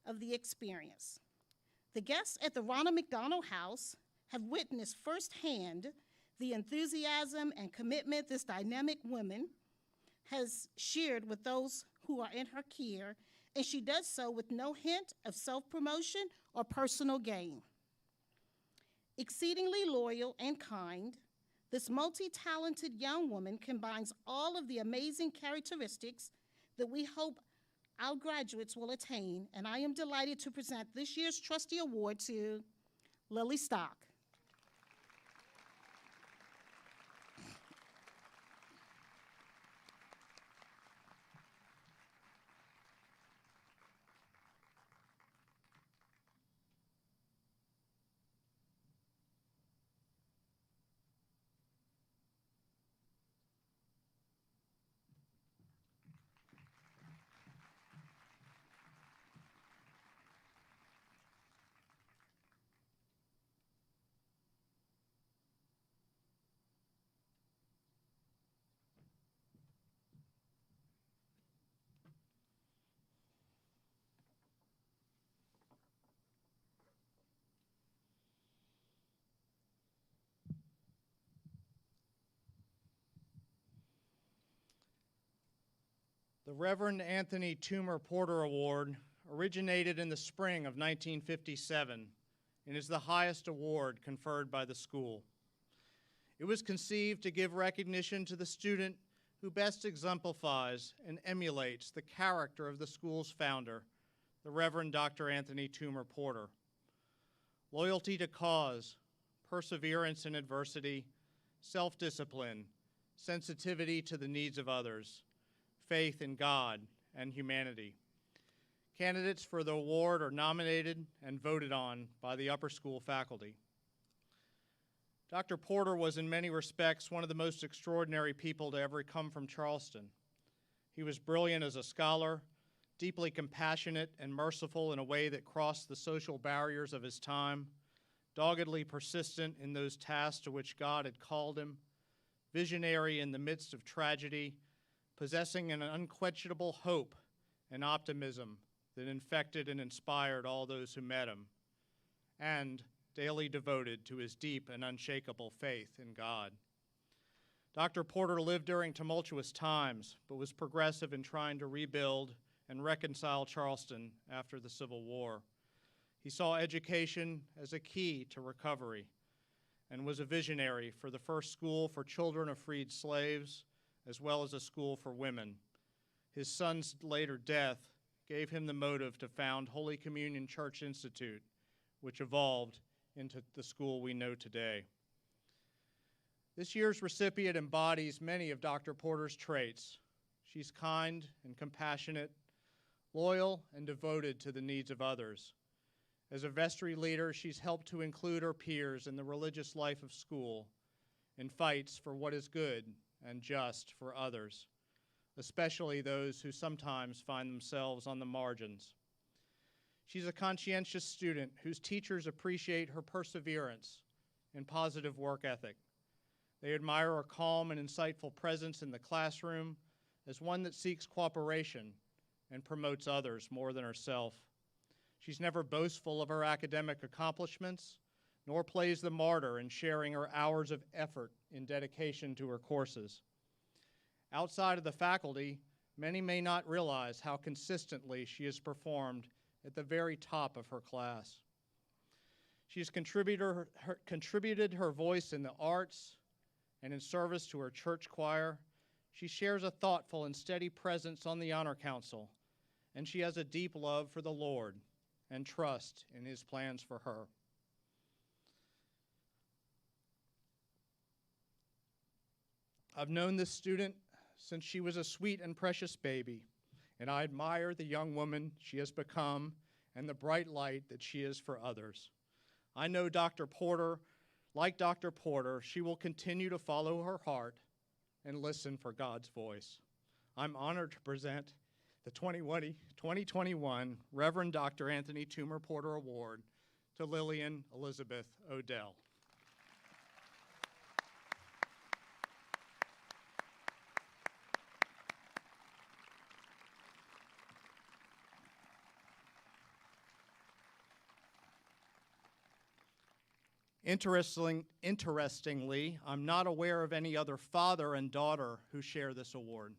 of the experience. The guests at the Ronald McDonald House have witnessed firsthand the enthusiasm and commitment this dynamic woman has shared with those who are in her care, and she does so with no hint of self-promotion or personal gain. Exceedingly loyal and kind, this multi-talented young woman combines all of the amazing characteristics that we hope our graduates will attain, and I am delighted to present this year's Trustee Award to Lily Stock. The Reverend Anthony Toomer Porter Award originated in the spring of 1957 and is the highest award conferred by the school. It was conceived to give recognition to the student who best exemplifies and emulates the character of the school's founder, the Reverend Dr. Anthony Toomer Porter. Loyalty to cause, perseverance in adversity, self-discipline, sensitivity to the needs of others, faith in God and humanity. Candidates for the award are nominated and voted on by the upper school faculty. Dr. Porter was in many respects one of the most extraordinary people to ever come from Charleston. He was brilliant as a scholar, deeply compassionate and merciful in a way that crossed the social barriers of his time, doggedly persistent in those tasks to which God had called him, visionary in the midst of tragedy, possessing an unquenchable hope and optimism that infected and inspired all those who met him, and daily devoted to his deep and unshakable faith in God. Dr. Porter lived during tumultuous times, but was progressive in trying to rebuild and reconcile Charleston after the Civil War. He saw education as a key to recovery and was a visionary for the first school for children of freed slaves, as well as a school for women. His son's later death gave him the motive to found Holy Communion Church Institute, which evolved into the school we know today. This year's recipient embodies many of Dr. Porter's traits. She's kind and compassionate, loyal and devoted to the needs of others. As a vestry leader, she's helped to include her peers in the religious life of school and fights for what is good and just for others, especially those who sometimes find themselves on the margins. She's a conscientious student whose teachers appreciate her perseverance and positive work ethic. They admire her calm and insightful presence in the classroom as one that seeks cooperation and promotes others more than herself. She's never boastful of her academic accomplishments, nor plays the martyr in sharing her hours of effort in dedication to her courses. Outside of the faculty, many may not realize how consistently she has performed at the very top of her class. She has contributed her voice in the arts and in service to her church choir. She shares a thoughtful and steady presence on the Honor Council, and she has a deep love for the Lord and trust in His plans for her. I've known this student since she was a sweet and precious baby, and I admire the young woman she has become and the bright light that she is for others. I know Dr. Porter, like Dr. Porter, she will continue to follow her heart and listen for God's voice. I'm honored to present the 2021 Reverend Dr. Anthony Toomer Porter Award to Lillian Elizabeth Odell. Interestingly, I'm not aware of any other father and daughter who share this award.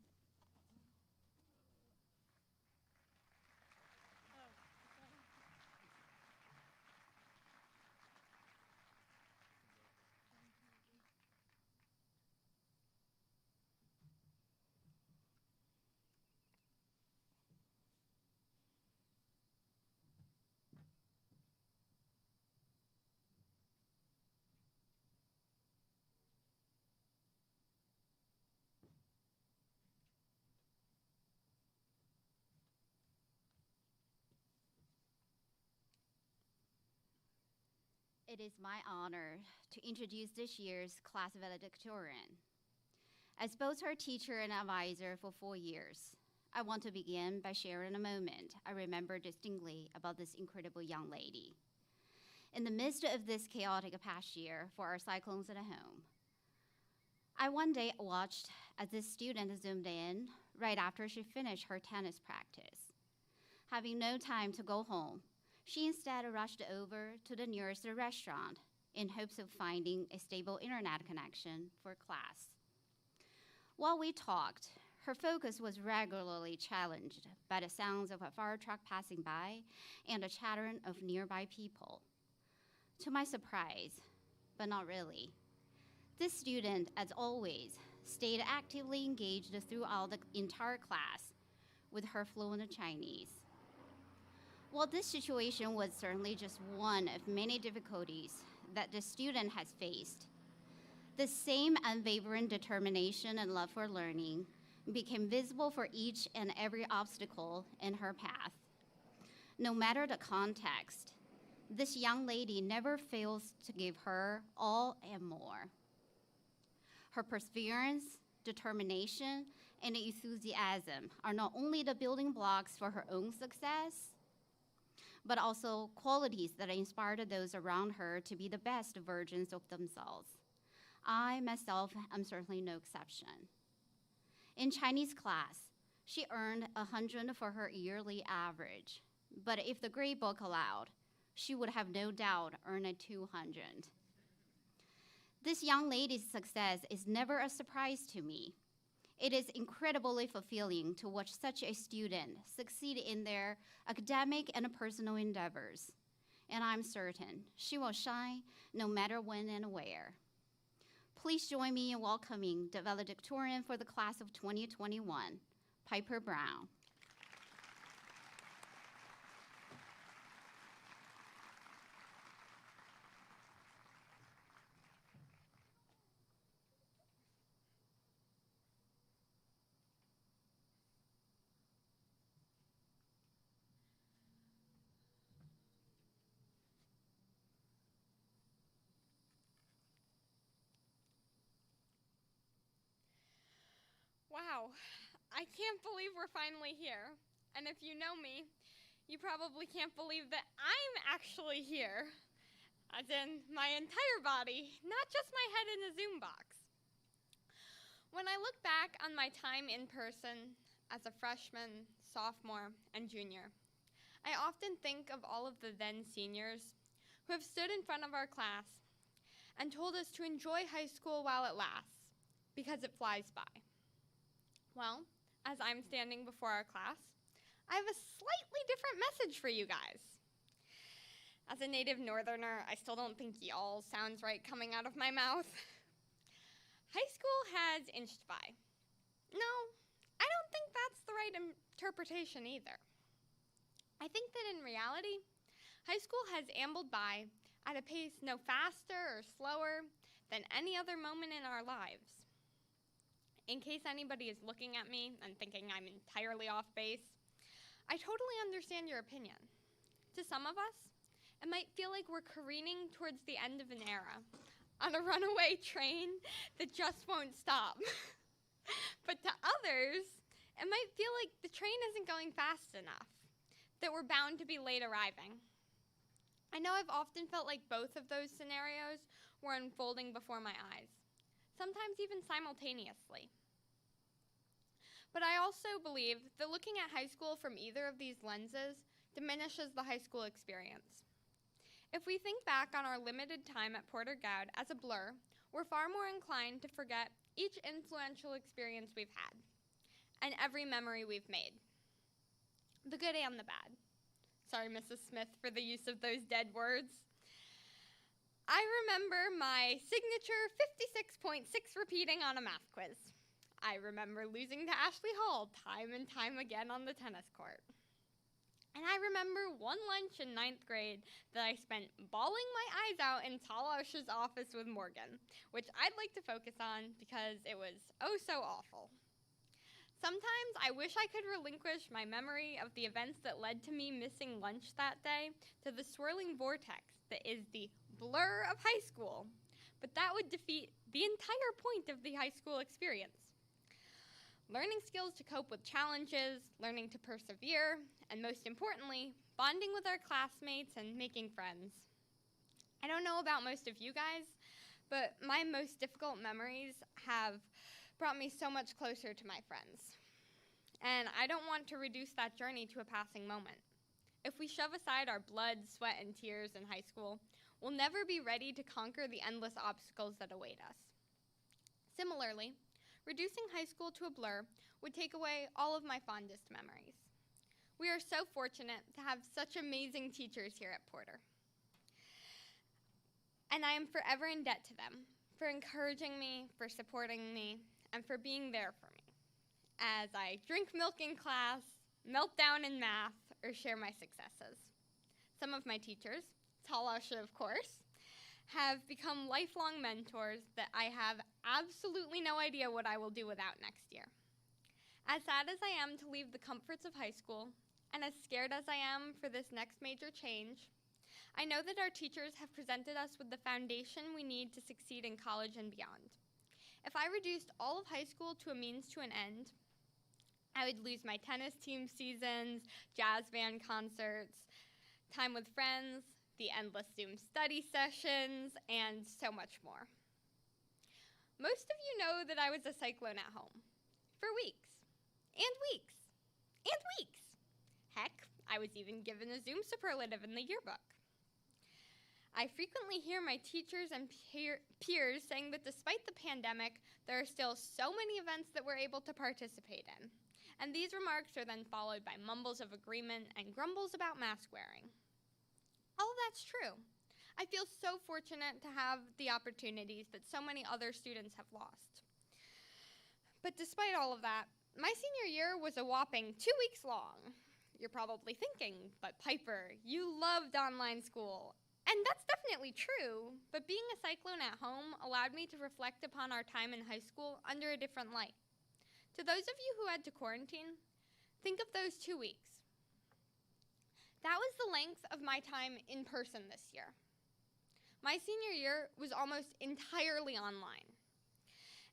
It is my honor to introduce this year's class valedictorian. As both her teacher and advisor for 4 years, I want to begin by sharing a moment I remember distinctly about this incredible young lady. In the midst of this chaotic past year for our cyclones at home, I one day watched as this student zoomed in right after she finished her tennis practice. Having no time to go home, she instead rushed over to the nearest restaurant in hopes of finding a stable internet connection for class. While we talked, her focus was regularly challenged by the sounds of a fire truck passing by and the chattering of nearby people. To my surprise, but not really, this student, as always, stayed actively engaged throughout the entire class with her fluent Chinese. While this situation was certainly just one of many difficulties that the student has faced, the same unwavering determination and love for learning became visible for each and every obstacle in her path. No matter the context, this young lady never fails to give her all and more. Her perseverance, determination, and enthusiasm are not only the building blocks for her own success, but also qualities that inspired those around her to be the best versions of themselves. I myself am certainly no exception. In Chinese class, she earned 100 for her yearly average, but if the grade book allowed, she would have no doubt earned a 200. This young lady's success is never a surprise to me. It is incredibly fulfilling to watch such a student succeed in their academic and personal endeavors, and I'm certain she will shine no matter when and where. Please join me in welcoming the valedictorian for the class of 2021, Piper Brown. Wow, I can't believe we're finally here. And if you know me, you probably can't believe that I'm actually here. As in, my entire body, not just my head in a Zoom box. When I look back on my time in person as a freshman, sophomore, and junior, I often think of all of the then seniors who have stood in front of our class and told us to enjoy high school while it lasts, because it flies by. Well, as I'm standing before our class, I have a slightly different message for you guys. As a native northerner, I still don't think y'all sounds right coming out of my mouth. High school has inched by. No, I don't think that's the right interpretation either. I think that in reality, high school has ambled by at a pace no faster or slower than any other moment in our lives. In case anybody is looking at me and thinking I'm entirely off base, I totally understand your opinion. To some of us, it might feel like we're careening towards the end of an era on a runaway train that just won't stop. But to others, it might feel like the train isn't going fast enough, that we're bound to be late arriving. I know I've often felt like both of those scenarios were unfolding before my eyes, sometimes even simultaneously. But I also believe that looking at high school from either of these lenses diminishes the high school experience. If we think back on our limited time at Porter-Gaud as a blur, we're far more inclined to forget each influential experience we've had and every memory we've made, the good and the bad. Sorry, Mrs. Smith, for the use of those dead words. I remember my signature 56.6 repeating on a math quiz. I remember losing to Ashley Hall time and time again on the tennis court. And I remember one lunch in 9th grade that I spent bawling my eyes out in Talosh's office with Morgan, which I'd like to focus on because it was oh so awful. Sometimes I wish I could relinquish my memory of the events that led to me missing lunch that day to the swirling vortex that is the blur of high school, but that would defeat the entire point of the high school experience. Learning skills to cope with challenges, learning to persevere, and most importantly, bonding with our classmates and making friends. I don't know about most of you guys, but my most difficult memories have brought me so much closer to my friends. And I don't want to reduce that journey to a passing moment. If we shove aside our blood, sweat, and tears in high school, we'll never be ready to conquer the endless obstacles that await us. Similarly, reducing high school to a blur would take away all of my fondest memories. We are so fortunate to have such amazing teachers here at Porter. And I am forever in debt to them for encouraging me, for supporting me, and for being there for me as I drink milk in class, melt down in math, or share my successes. Some of my teachers, Talasha of course, have become lifelong mentors that I have absolutely no idea what I will do without next year. As sad as I am to leave the comforts of high school, and as scared as I am for this next major change, I know that our teachers have presented us with the foundation we need to succeed in college and beyond. If I reduced all of high school to a means to an end, I would lose my tennis team seasons, jazz band concerts, time with friends, the endless Zoom study sessions, and so much more. Most of you know that I was a cyclone at home for weeks, and weeks, and weeks. Heck, I was even given a Zoom superlative in the yearbook. I frequently hear my teachers and peers saying that despite the pandemic, there are still so many events that we're able to participate in. And these remarks are then followed by mumbles of agreement and grumbles about mask wearing. All of that's true. I feel so fortunate to have the opportunities that so many other students have lost. But despite all of that, my senior year was a whopping 2 weeks long. You're probably thinking, but Piper, you loved online school. And that's definitely true, but being a cyclone at home allowed me to reflect upon our time in high school under a different light. To those of you who had to quarantine, think of those 2 weeks. That was the length of my time in person this year. My senior year was almost entirely online.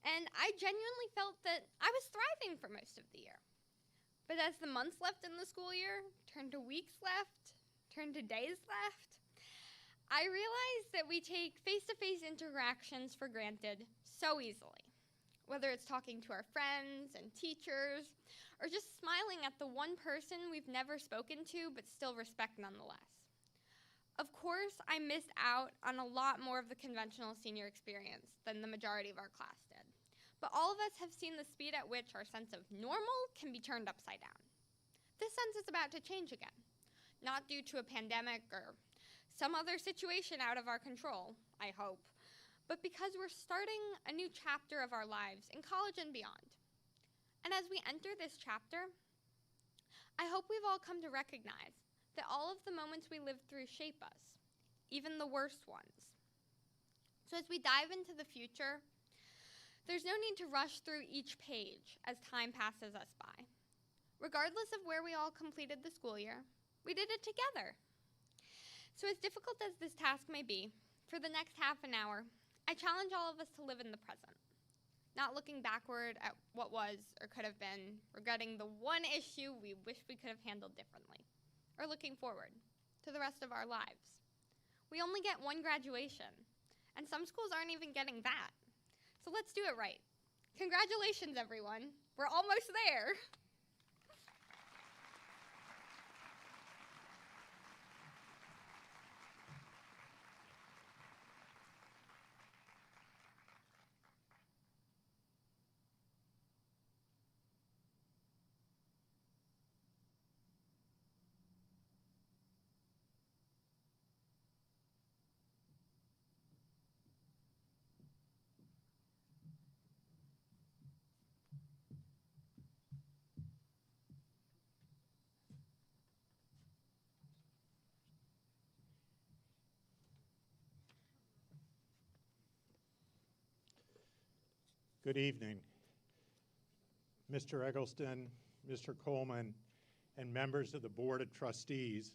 and I genuinely felt that I was thriving for most of the year. But as the months left in the school year turned to weeks left, turned to days left, I realized that we take face-to-face interactions for granted so easily. Whether it's talking to our friends and teachers, or just smiling at the one person we've never spoken to but still respect nonetheless. Of course, I missed out on a lot more of the conventional senior experience than the majority of our class did. But all of us have seen the speed at which our sense of normal can be turned upside down. This sense is about to change again, not due to a pandemic or some other situation out of our control, I hope, but because we're starting a new chapter of our lives in college and beyond. And as we enter this chapter, I hope we've all come to recognize that all of the moments we lived through shape us, even the worst ones. So as we dive into the future, there's no need to rush through each page as time passes us by. Regardless of where we all completed the school year, we did it together. So as difficult as this task may be, for the next half an hour, I challenge all of us to live in the present, not looking backward at what was or could have been, regretting the one issue we wish we could have handled differently, or looking forward to the rest of our lives. We only get one graduation, and some schools aren't even getting that. So let's do it right. Congratulations, everyone. We're almost there. Good evening, Mr. Eggleston, Mr. Coleman, and members of the Board of Trustees.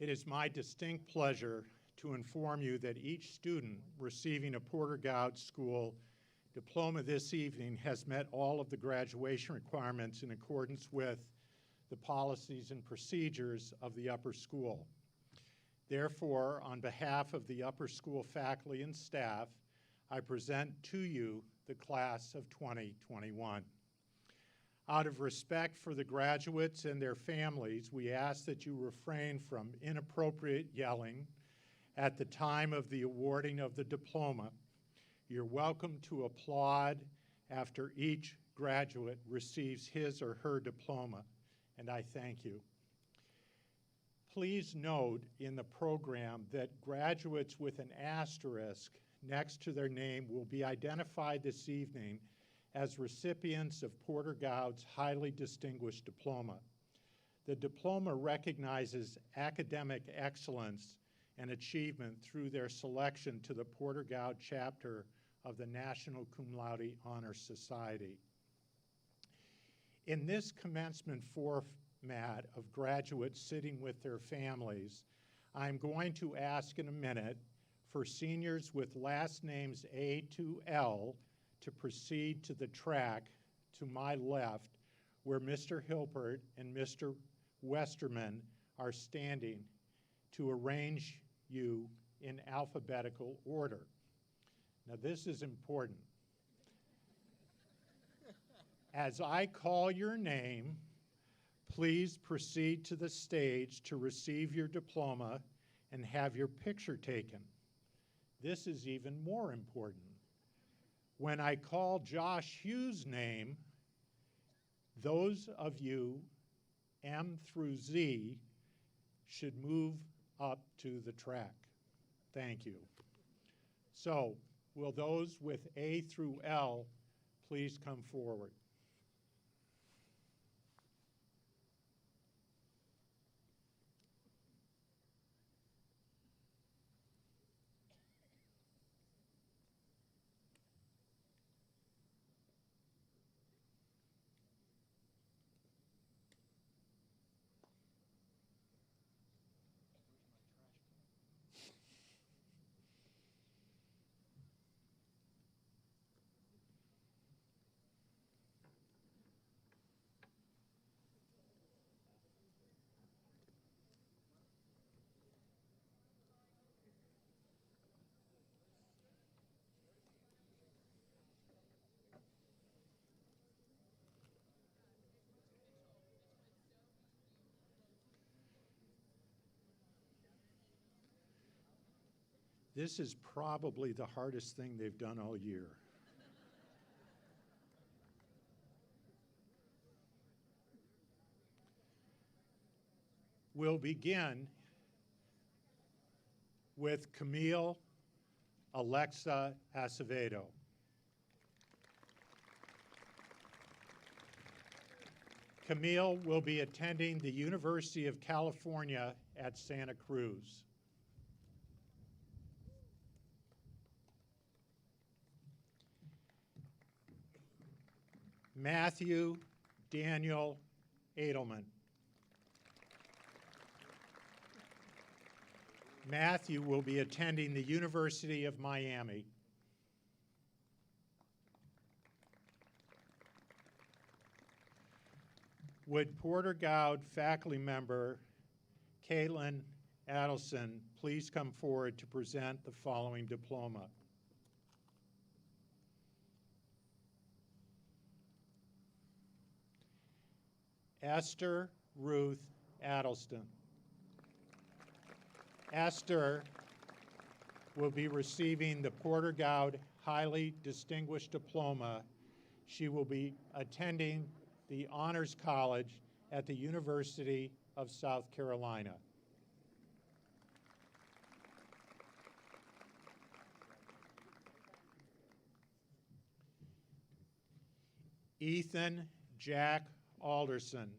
It is my distinct pleasure to inform you that each student receiving a Porter-Gaud School diploma this evening has met all of the graduation requirements in accordance with the policies and procedures of the upper school. Therefore, on behalf of the upper school faculty and staff, I present to you the class of 2021. Out of respect for the graduates and their families, we ask that you refrain from inappropriate yelling at the time of the awarding of the diploma. You're welcome to applaud after each graduate receives his or her diploma, and I thank you. Please note in the program that graduates with an asterisk next to their name will be identified this evening as recipients of Porter-Gaud's highly distinguished diploma. The diploma recognizes academic excellence and achievement through their selection to the Porter-Gaud chapter of the National Cum Laude Honor Society. In this commencement format of graduates sitting with their families, I'm going to ask in a minute for seniors with last names A to L to proceed to the track to my left, where Mr. Hilpert and Mr. Westerman are standing, to arrange you in alphabetical order. Now this is important. As I call your name, please proceed to the stage to receive your diploma and have your picture taken. This is even more important. When I call Josh Hughes' name, those of you M through Z should move up to the track. Thank you. So, will those with A through L please come forward? This is probably the hardest thing they've done all year. We'll begin with Camille Alexa Acevedo. Camille will be attending the University of California at Santa Cruz. Matthew Daniel Edelman. Matthew will be attending the University of Miami. Would Porter-Gaud faculty member Caitlin Adelson please come forward to present the following diploma? Esther Ruth Adelston. Esther will be receiving the Porter-Gaud Highly Distinguished Diploma. She will be attending the Honors College at the University of South Carolina. Ethan Jack Alderson.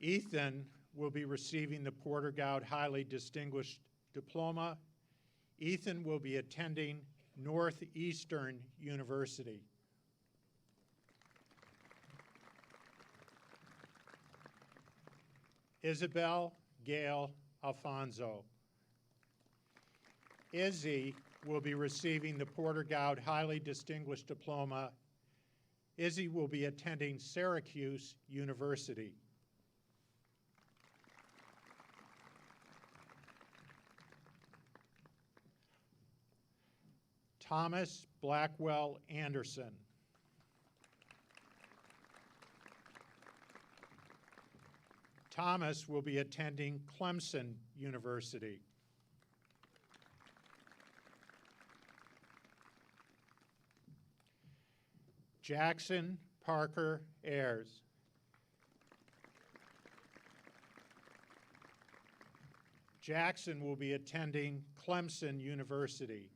Ethan will be receiving the Porter-Gaud Highly Distinguished Diploma. Ethan will be attending Northeastern University. Isabel Gail Alfonso. Izzy will be receiving the Porter-Gaud Highly Distinguished Diploma. Izzy will be attending Syracuse University. Thomas Blackwell Anderson. Thomas will be attending Clemson University. Jackson Parker Ayers. Jackson will be attending Clemson University.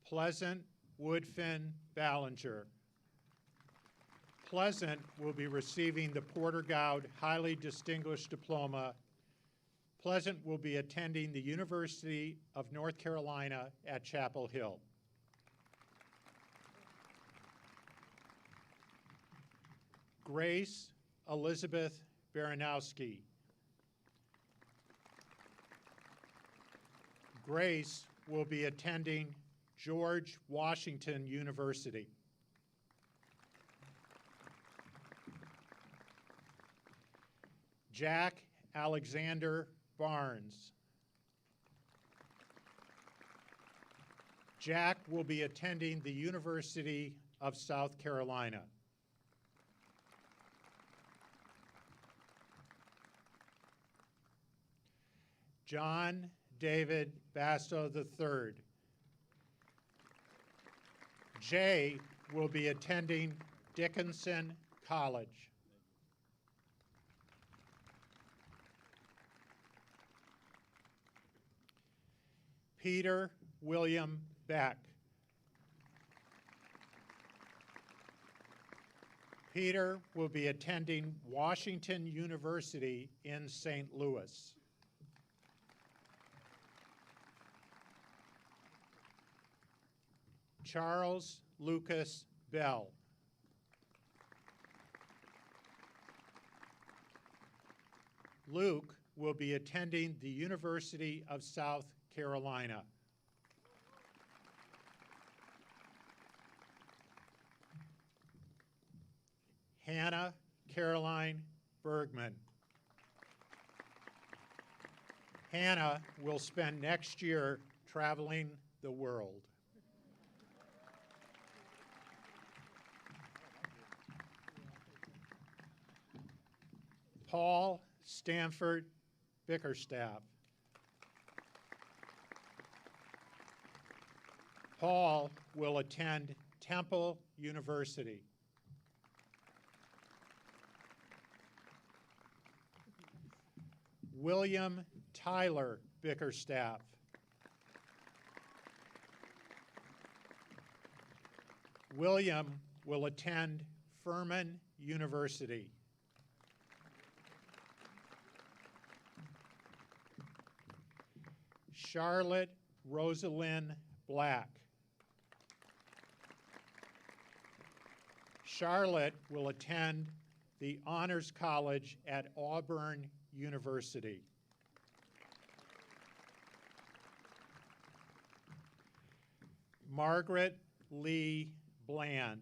Pleasant Woodfin Ballinger. Pleasant will be receiving the Porter-Gaud Highly Distinguished Diploma. Pleasant will be attending the University of North Carolina at Chapel Hill. Grace Elizabeth Baranowski. Grace will be attending George Washington University. Jack Alexander Barnes. Jack will be attending the University of South Carolina. John David Basto III. Jay will be attending Dickinson College. Peter William Beck. Peter will be attending Washington University in St. Louis. Charles Lucas Bell. Luke will be attending the University of South Carolina. Hannah Caroline Bergman. Hannah will spend next year traveling the world. Paul Stanford Bickerstaff. Paul will attend Temple University. William Tyler Bickerstaff. William will attend Furman University. Charlotte Rosalind Black. Charlotte will attend the Honors College at Auburn University. Margaret Lee Bland.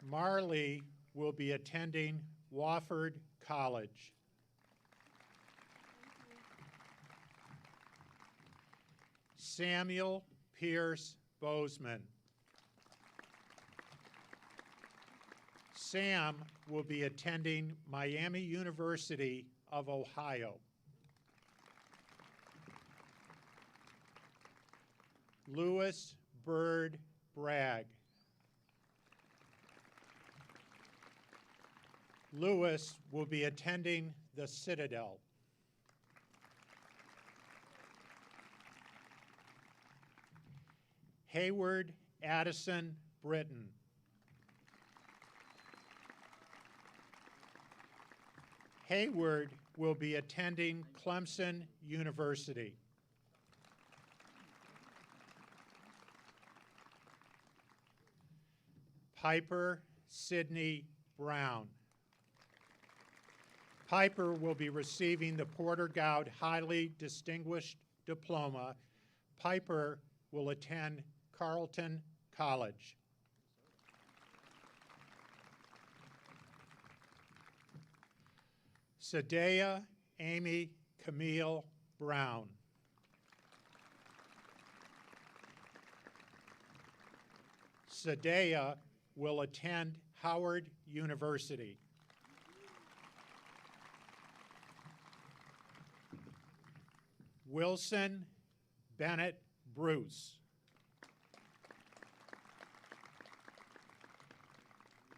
Marley will be attending Wofford College. Samuel Pierce Bozeman. Sam will be attending Miami University of Ohio. Lewis Bird Bragg. Lewis will be attending the Citadel. Hayward Addison Britton. Hayward will be attending Clemson University. Piper Sidney Brown. Piper will be receiving the Porter-Gaud Highly Distinguished Diploma. Piper will attend Carleton College. Sadea Amy Camille Brown. Sadea will attend Howard University. Wilson Bennett Bruce.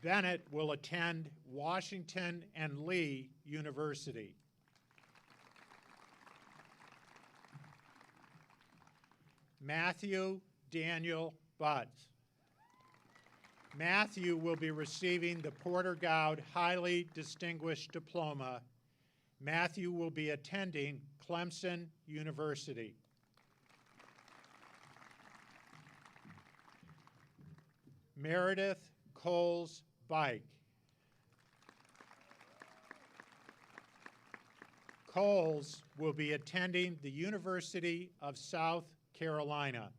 Bennett will attend Washington and Lee University. Matthew Daniel Butts. Matthew will be receiving the Porter-Gaud Highly Distinguished Diploma. Matthew will be attending Clemson University. Meredith Coles Bike. Coles will be attending the University of South Carolina.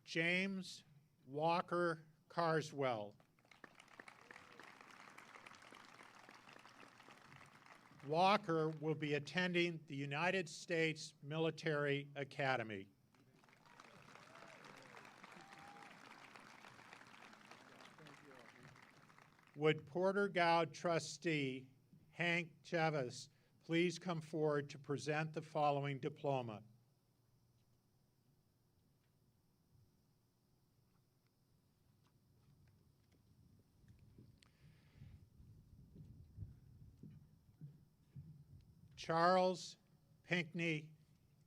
James Walker Carswell. Walker will be attending the United States Military Academy. Would Porter-Gaud trustee Hank Chavez please come forward to present the following diploma? Charles Pinckney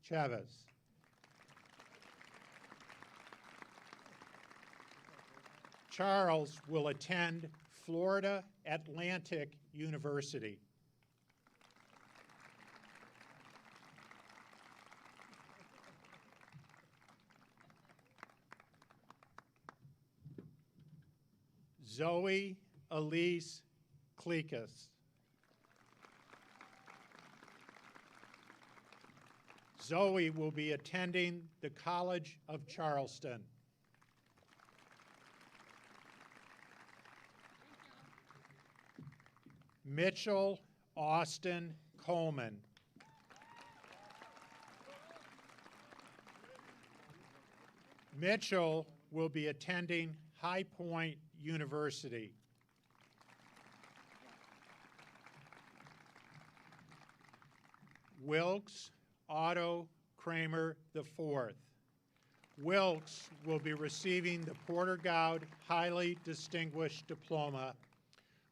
Chavez. Charles will attend Florida Atlantic University. Zoe Elise Klekas. Zoe will be attending the College of Charleston. Mitchell Austin Coleman. Mitchell will be attending High Point University. Wilkes Otto Kramer IV. Wilkes will be receiving the Porter-Gaud Highly Distinguished Diploma.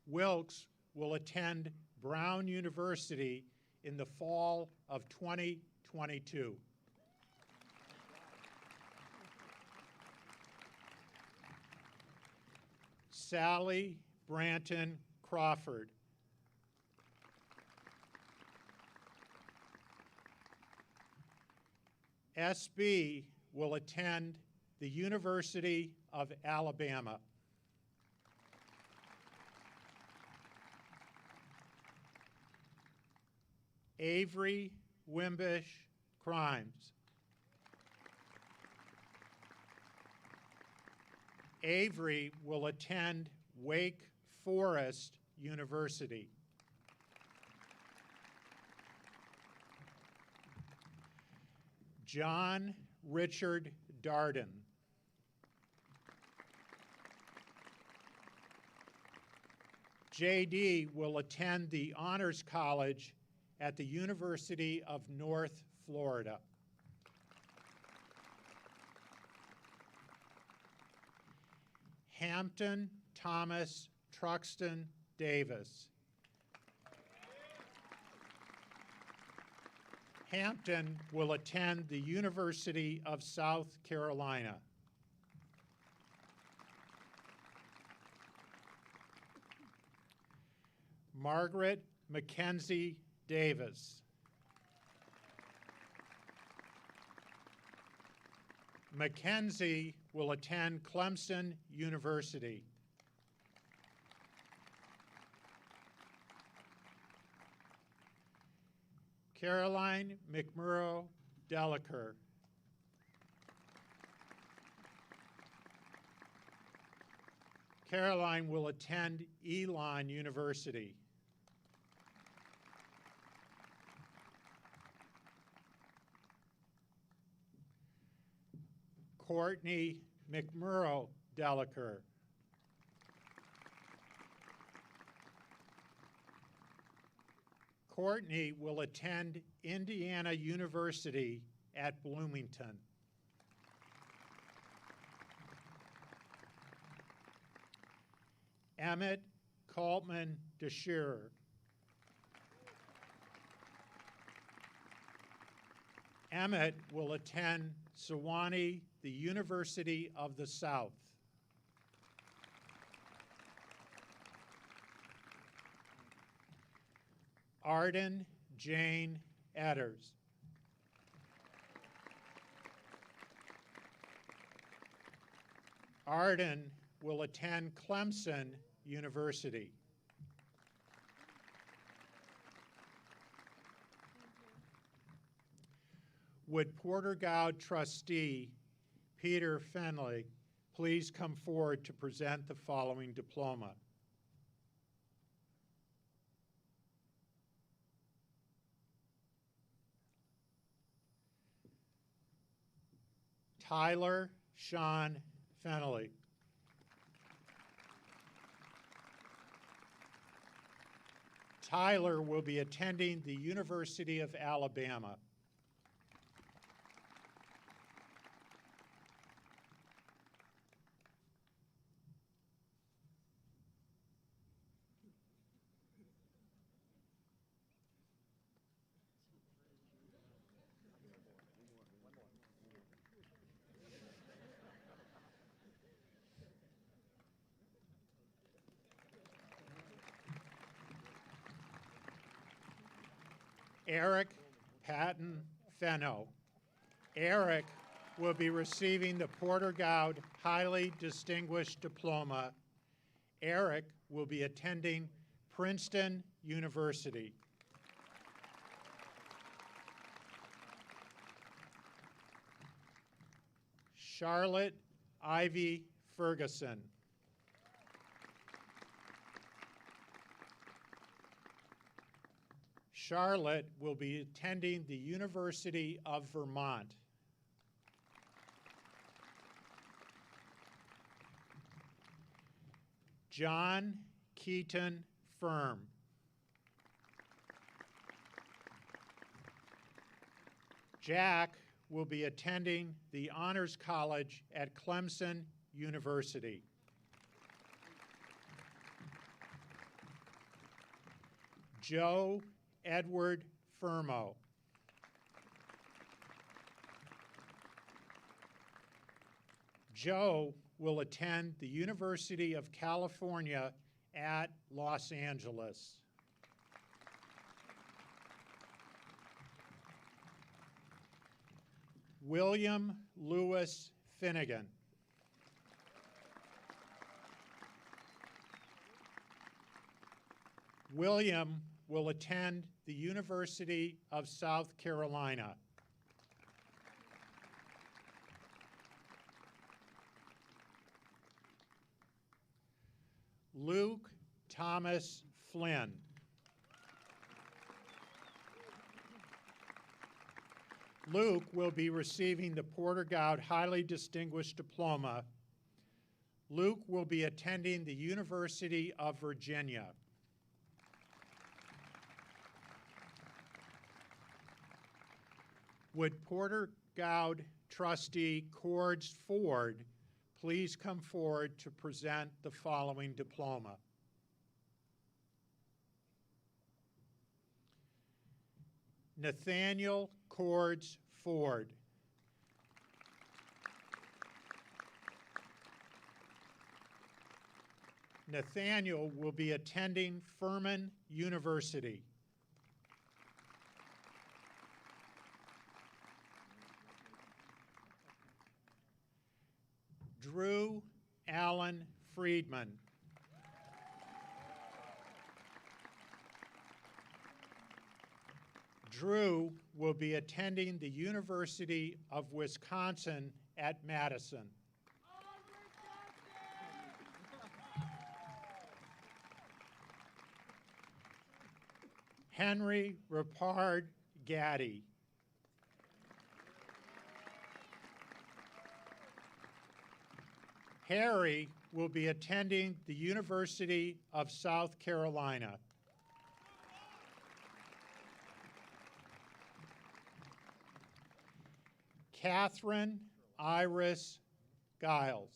Wilkes will attend Brown University in the fall of 2022. Sally Branton Crawford. SB will attend the University of Alabama. Avery Wimbish Crimes. Avery will attend Wake Forest University. John Richard Darden. JD will attend the Honors College at the University of North Florida. Hampton Thomas Truxton Davis. Hampton will attend the University of South Carolina. Margaret Mackenzie Davis. Mackenzie will attend Clemson University. Caroline McMurrow Delacour. Caroline will attend Elon University. Courtney McMurrow Delacour. Courtney will attend Indiana University at Bloomington. Emmett Coltman DeShearer. Emmett will attend Sewanee, the University of the South. Arden Jane Edders. Arden will attend Clemson University. Would Porter-Gaud trustee Peter Fenley please come forward to present the following diploma? Tyler Sean Fennelly. Tyler will be attending the University of Alabama. Eric Patton Fenno. Eric will be receiving the Porter-Gaud Highly Distinguished Diploma. Eric will be attending Princeton University. Charlotte Ivy Ferguson. Charlotte will be attending the University of Vermont. John Keaton Firm. Jack will be attending the Honors College at Clemson University. Joe Edward Firmo. Joe will attend the University of California at Los Angeles. William Lewis Finnegan. William will attend the University of South Carolina. Luke Thomas Flynn. Luke will be receiving the Porter-Gaud Highly Distinguished Diploma. Luke will be attending the University of Virginia. Would Porter-Gaud trustee Cords Ford please come forward to present the following diploma? Nathaniel Cords Ford. Nathaniel will be attending Furman University. Drew Allen Friedman. Drew will be attending the University of Wisconsin at Madison. Henry Rapard Gaddy. Harry will be attending the University of South Carolina. Catherine Iris Giles.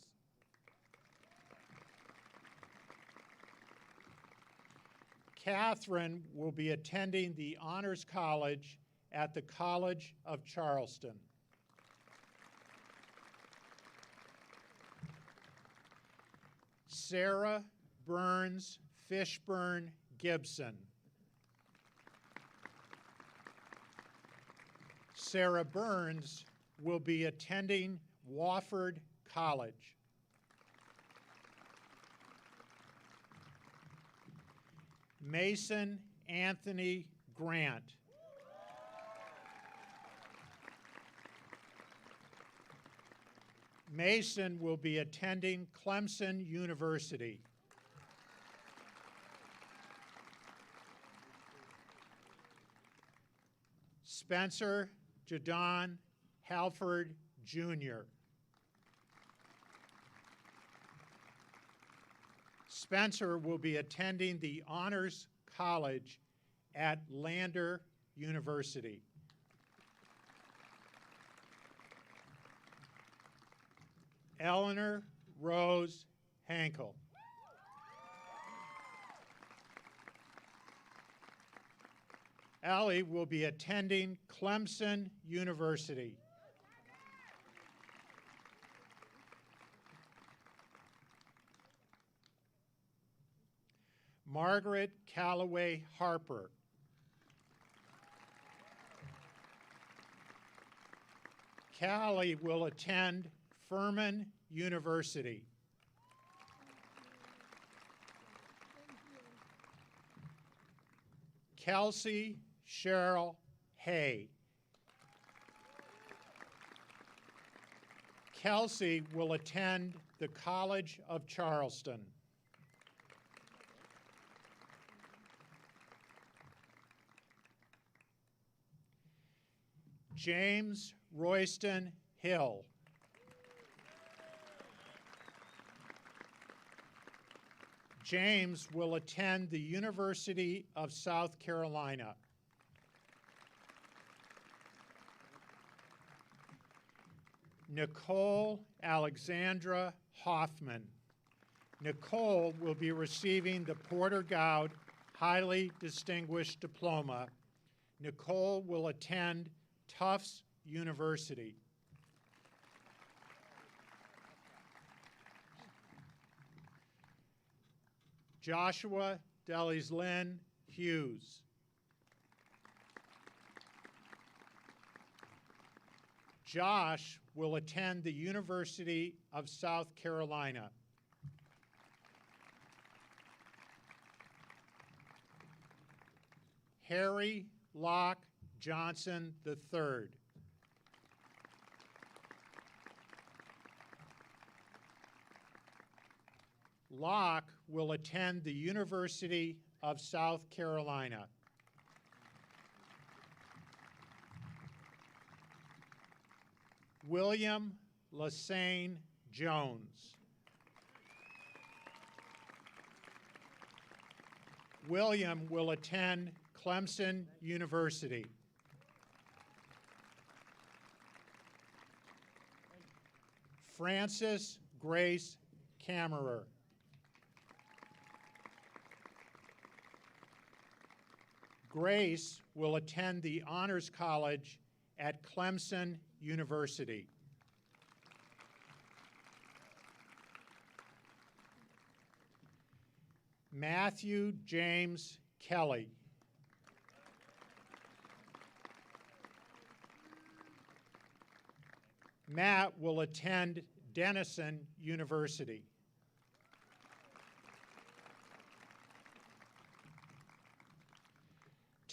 Catherine will be attending the Honors College at the College of Charleston. Sarah Burns Fishburne Gibson. Sarah Burns will be attending Wofford College. Mason Anthony Grant. Mason will be attending Clemson University. Spencer Jadon Halford Jr. Spencer will be attending the Honors College at Lander University. Eleanor Rose Hankel. Allie will be attending Clemson University. Margaret Calloway Harper. Callie will attend Furman University. Kelsey Cheryl Hay. Kelsey will attend the College of Charleston. James Royston Hill. James will attend the University of South Carolina. Nicole Alexandra Hoffman. Nicole will be receiving the Porter-Gaud Highly Distinguished Diploma. Nicole will attend Tufts University. Joshua Delislyn Hughes. Josh will attend the University of South Carolina. Harry Locke Johnson III. Locke will attend the University of South Carolina. William Lassane Jones. William will attend Clemson University. Frances Grace Kammerer. Grace will attend the Honors College at Clemson University. Matthew James Kelly. Matt will attend Denison University.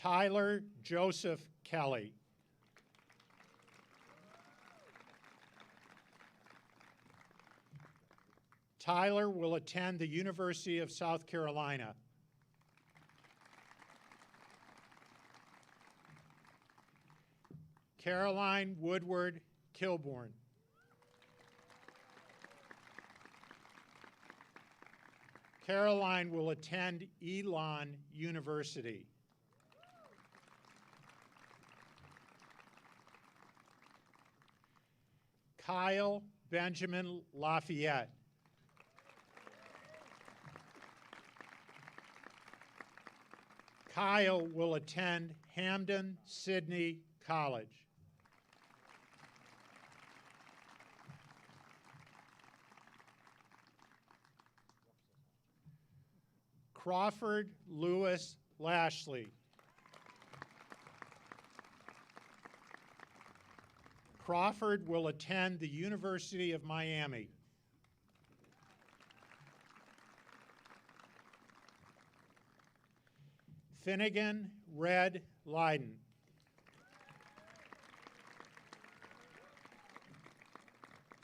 Tyler Joseph Kelly. Tyler will attend the University of South Carolina. Caroline Woodward Kilborn. Caroline will attend Elon University. Kyle Benjamin Lafayette. Kyle will attend Hampden Sydney College. Crawford Lewis Lashley. Crawford will attend the University of Miami. Finnegan Red Leiden.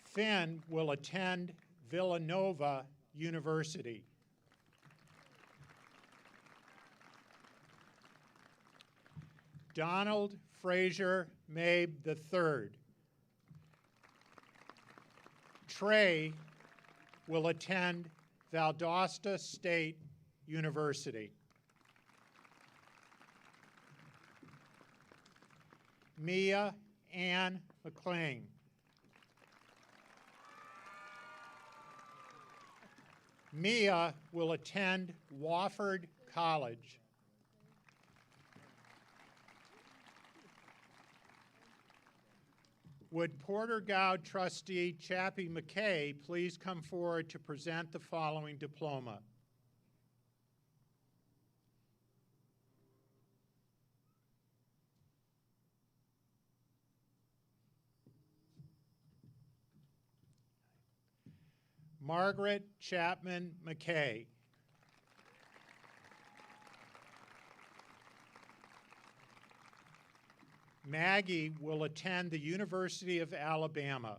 Finn will attend Villanova University. Donald Frazier Mabe III. Trey will attend Valdosta State University. Mia Ann McLean. Mia will attend Wofford College. Would Porter-Gaud trustee Chappie McKay please come forward to present the following diploma? Margaret Chapman McKay. Maggie will attend the University of Alabama.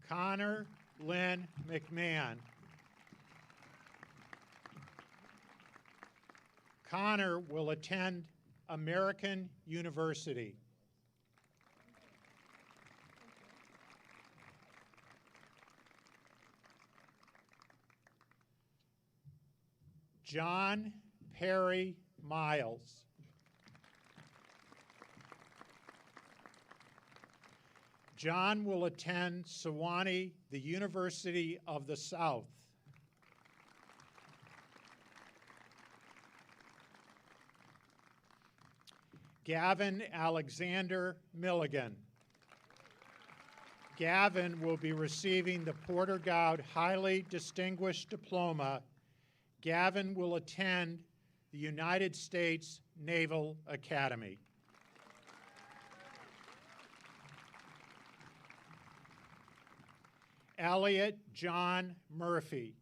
Connor Lynn McMahon. Connor will attend American University. John Perry Miles. John will attend Sewanee, the University of the South. Gavin Alexander Milligan. Gavin will be receiving the Porter-Gaud Highly Distinguished Diploma. Gavin will attend the United States Naval Academy. Elliot John Murphy.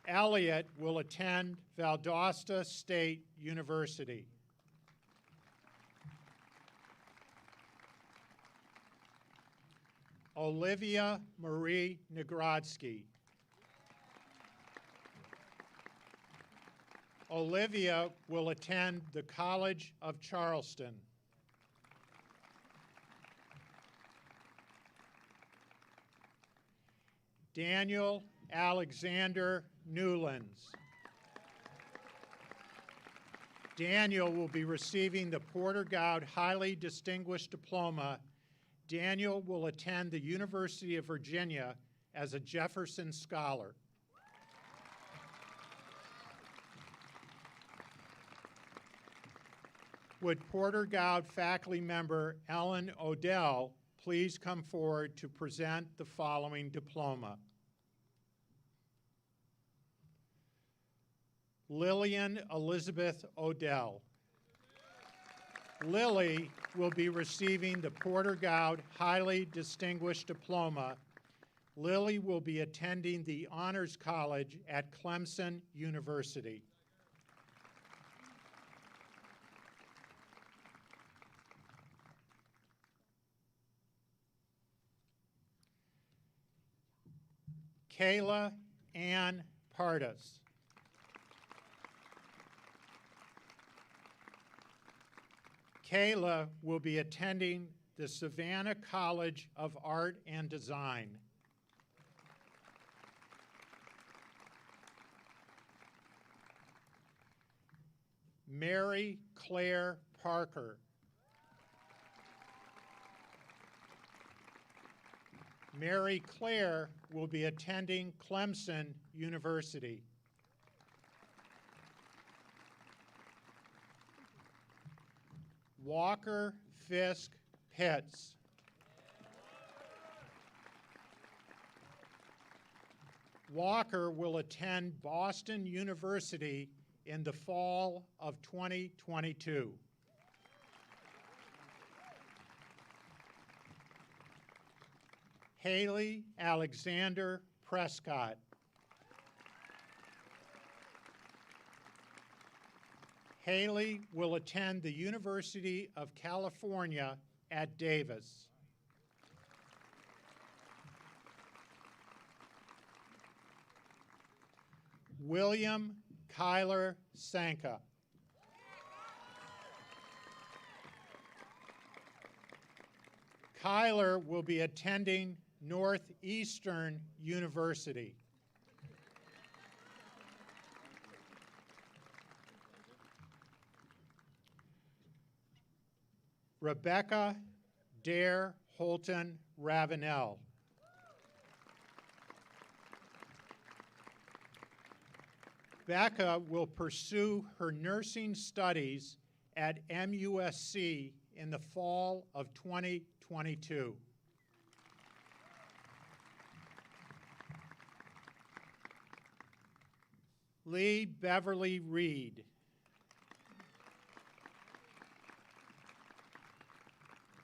Elliot will attend Valdosta State University. Olivia Marie Nagrodsky. Olivia will attend the College of Charleston. Daniel Alexander Newlands. Daniel will be receiving the Porter-Gaud Highly Distinguished Diploma. Daniel will attend the University of Virginia as a Jefferson Scholar. Would Porter-Gaud faculty member Ellen Odell please come forward to present the following diploma? Lillian Elizabeth Odell. Lily will be receiving the Porter-Gaud Highly Distinguished Diploma. Lily will be attending the Honors College at Clemson University. Kayla Ann Partis. Kayla will be attending the Savannah College of Art and Design. Mary Claire Parker. Mary Claire will be attending Clemson University. Walker Fisk Pitts. Walker will attend Boston University in the fall of 2022. Haley Alexander Prescott. Haley will attend the University of California at Davis. William Kyler Sanka. Kyler will be attending Northeastern University. Rebecca Dare Holton Ravenel. Becca will pursue her nursing studies at MUSC in the fall of 2022. Lee Beverly Reed.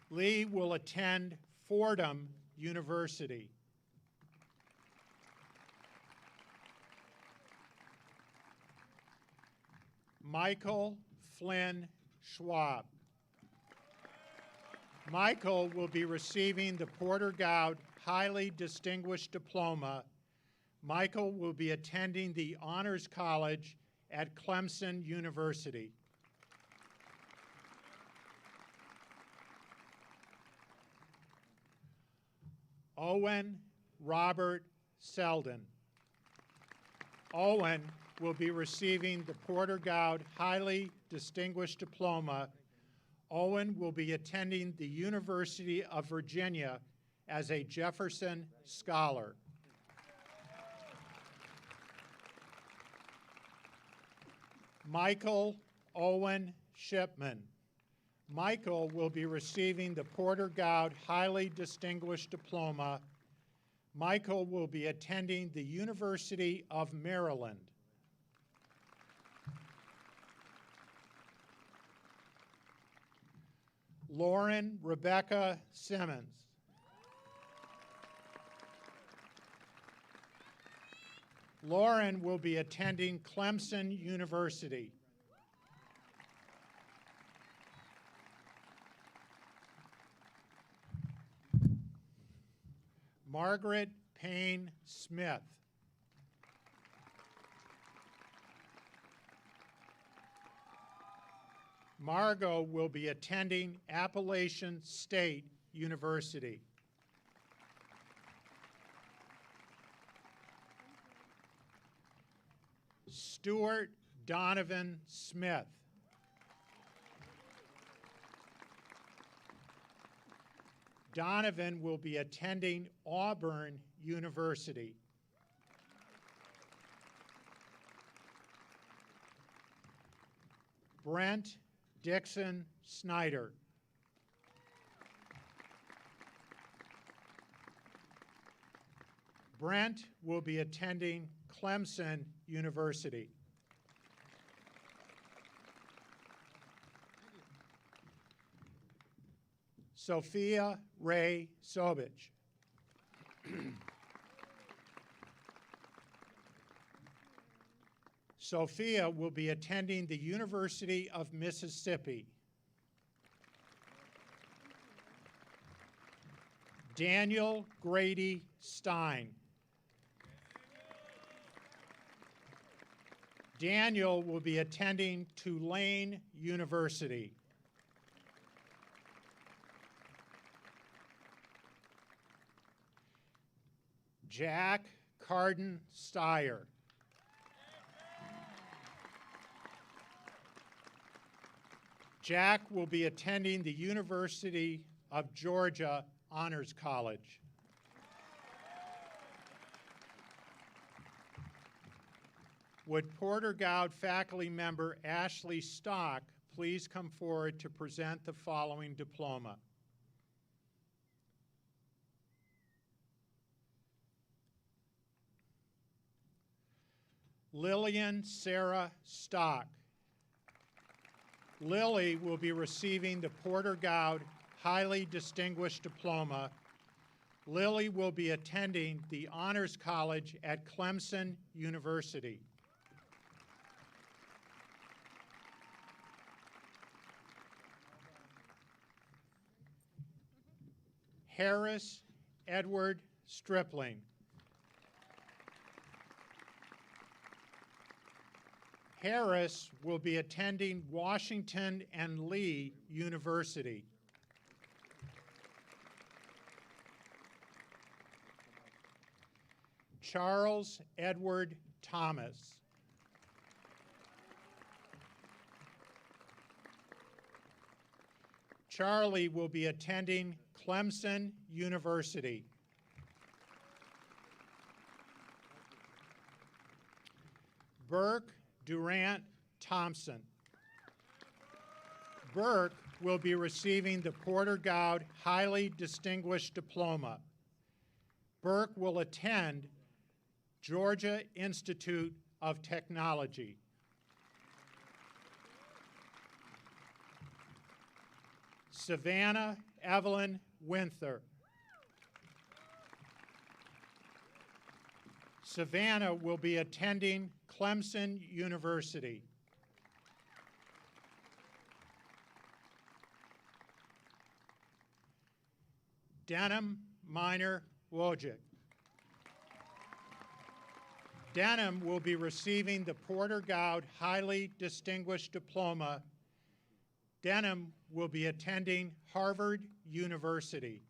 Lee will attend Fordham University. Michael Flynn Schwab. Michael will be receiving the Porter-Gaud Highly Distinguished Diploma. Michael will be attending the Honors College at Clemson University. Owen Robert Selden. Owen will be receiving the Porter-Gaud Highly Distinguished Diploma. Owen will be attending the University of Virginia as a Jefferson Scholar. Michael Owen Shipman. Michael will be receiving the Porter-Gaud Highly Distinguished Diploma. Michael will be attending the University of Maryland. Lauren Rebecca Simmons. Lauren will be attending Clemson University. Margaret Payne Smith. Margot will be attending Appalachian State University. Stuart Donovan Smith. Donovan will be attending Auburn University. Brent Dixon Snyder. Brent will be attending Clemson University. Sophia Ray Sobich. Sophia will be attending the University of Mississippi. Daniel Grady Stein. Daniel will be attending Tulane University. Jack Carden Steyer. Jack will be attending the University of Georgia Honors College. Would Porter-Gaud faculty member Ashley Stock please come forward to present the following diploma? Lillian Sarah Stock. Lily will be receiving the Porter-Gaud Highly Distinguished Diploma. Lily will be attending the Honors College at Clemson University. Harris Edward Stripling. Harris will be attending Washington and Lee University. Charles Edward Thomas. Charlie will be attending Clemson University. Burke Durant Thompson. Burke will be receiving the Porter-Gaud Highly Distinguished Diploma. Burke will attend Georgia Institute of Technology. Savannah Evelyn Winther. Savannah will be attending Clemson University. Denham Minor Wojcik. Denham will be receiving the Porter-Gaud Highly Distinguished Diploma. Denham will be attending Harvard University.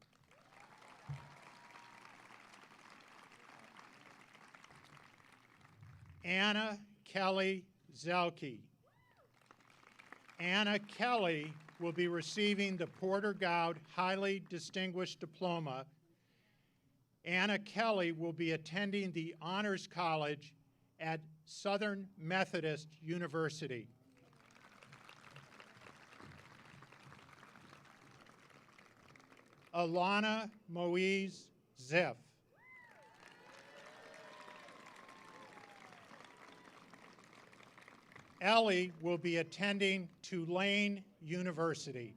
Anna Kelly Zelke. Anna Kelly will be receiving the Porter-Gaud Highly Distinguished Diploma. Anna Kelly will be attending the Honors College at Southern Methodist University. Alana Moise Ziff. Ellie will be attending Tulane University.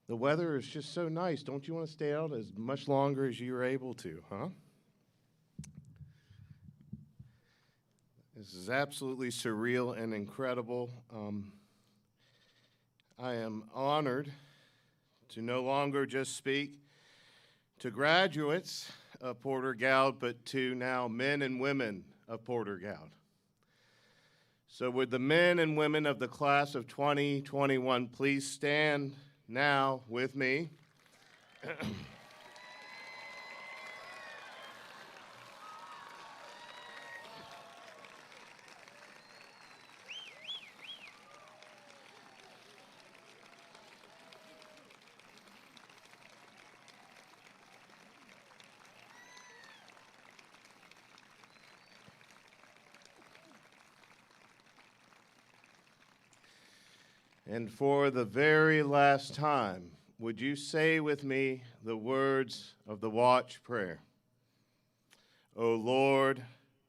The weather is just so nice. Don't you want to stay out as much longer as you're able to, huh? This is absolutely surreal and incredible. I am honored to no longer just speak to graduates of Porter-Gaud, but to now men and women of Porter-Gaud. So would the men and women of the class of 2021 please stand now with me. And for the very last time, would you say with me the words of the watch prayer? O Lord,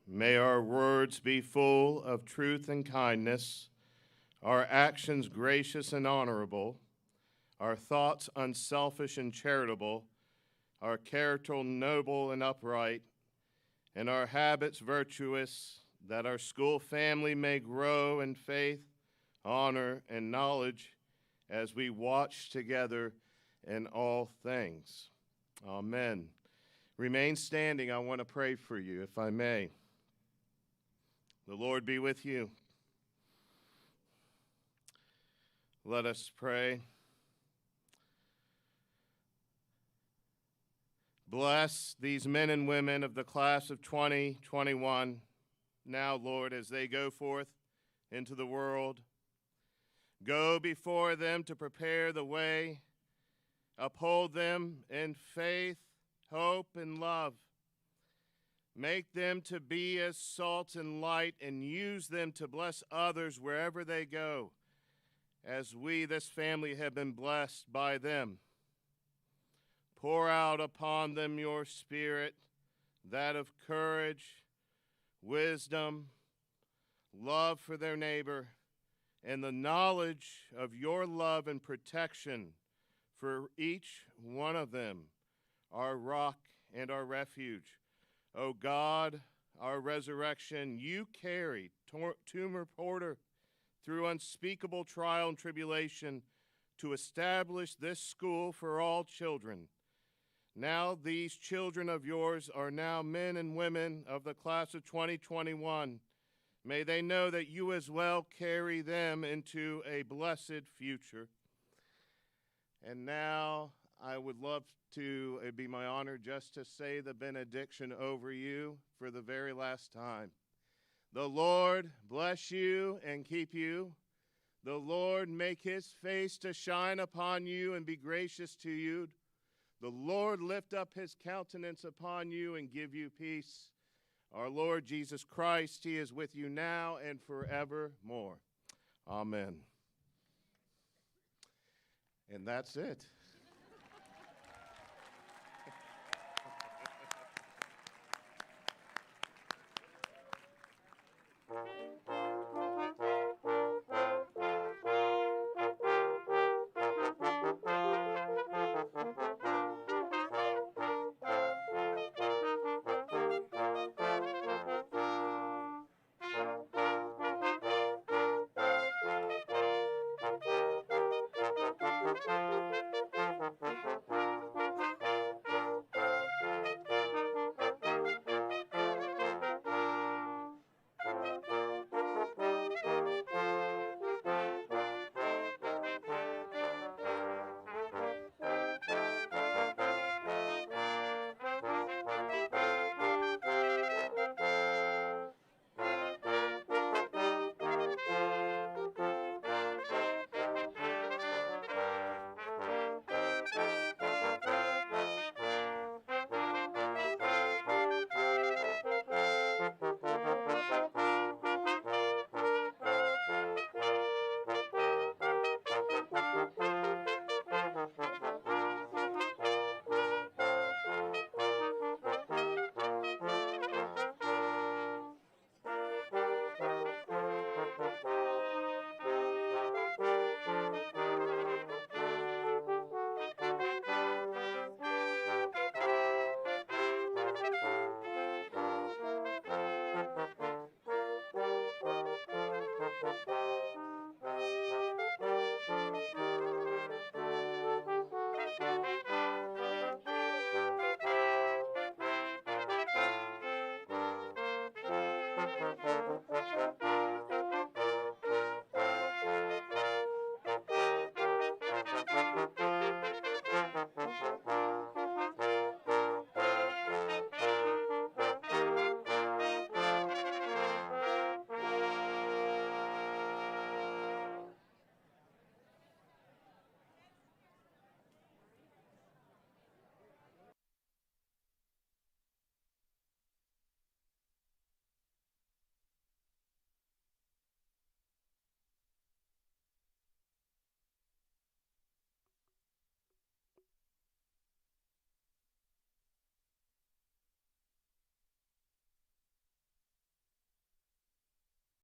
may our words be full of truth and kindness, our actions gracious and honorable, our thoughts unselfish and charitable, our character noble and upright, and our habits virtuous, that our school family may grow in faith, honor, and knowledge as we watch together in all things. Amen. Remain standing. I want to pray for you, if I may. The Lord be with you. Let us pray. Bless these men and women of the class of 2021 now, Lord, as they go forth into the world. Go before them to prepare the way. Uphold them in faith, hope, and love. Make them to be as salt and light, and use them to bless others wherever they go, as we, this family, have been blessed by them. Pour out upon them your spirit, that of courage, wisdom, love for their neighbor, and the knowledge of your love and protection for each one of them, our rock and our refuge. O God, our resurrection, you carried Tumor Porter through unspeakable trial and tribulation to establish this school for all children. Now these children of yours are now men and women of the class of 2021. May they know that you as well carry them into a blessed future. And now I would love to, it'd be my honor just to say the benediction over you for the very last time. The Lord bless you and keep you. The Lord make his face to shine upon you and be gracious to you. The Lord lift up his countenance upon you and give you peace. Our Lord Jesus Christ, he is with you now and forevermore. Amen. And that's it.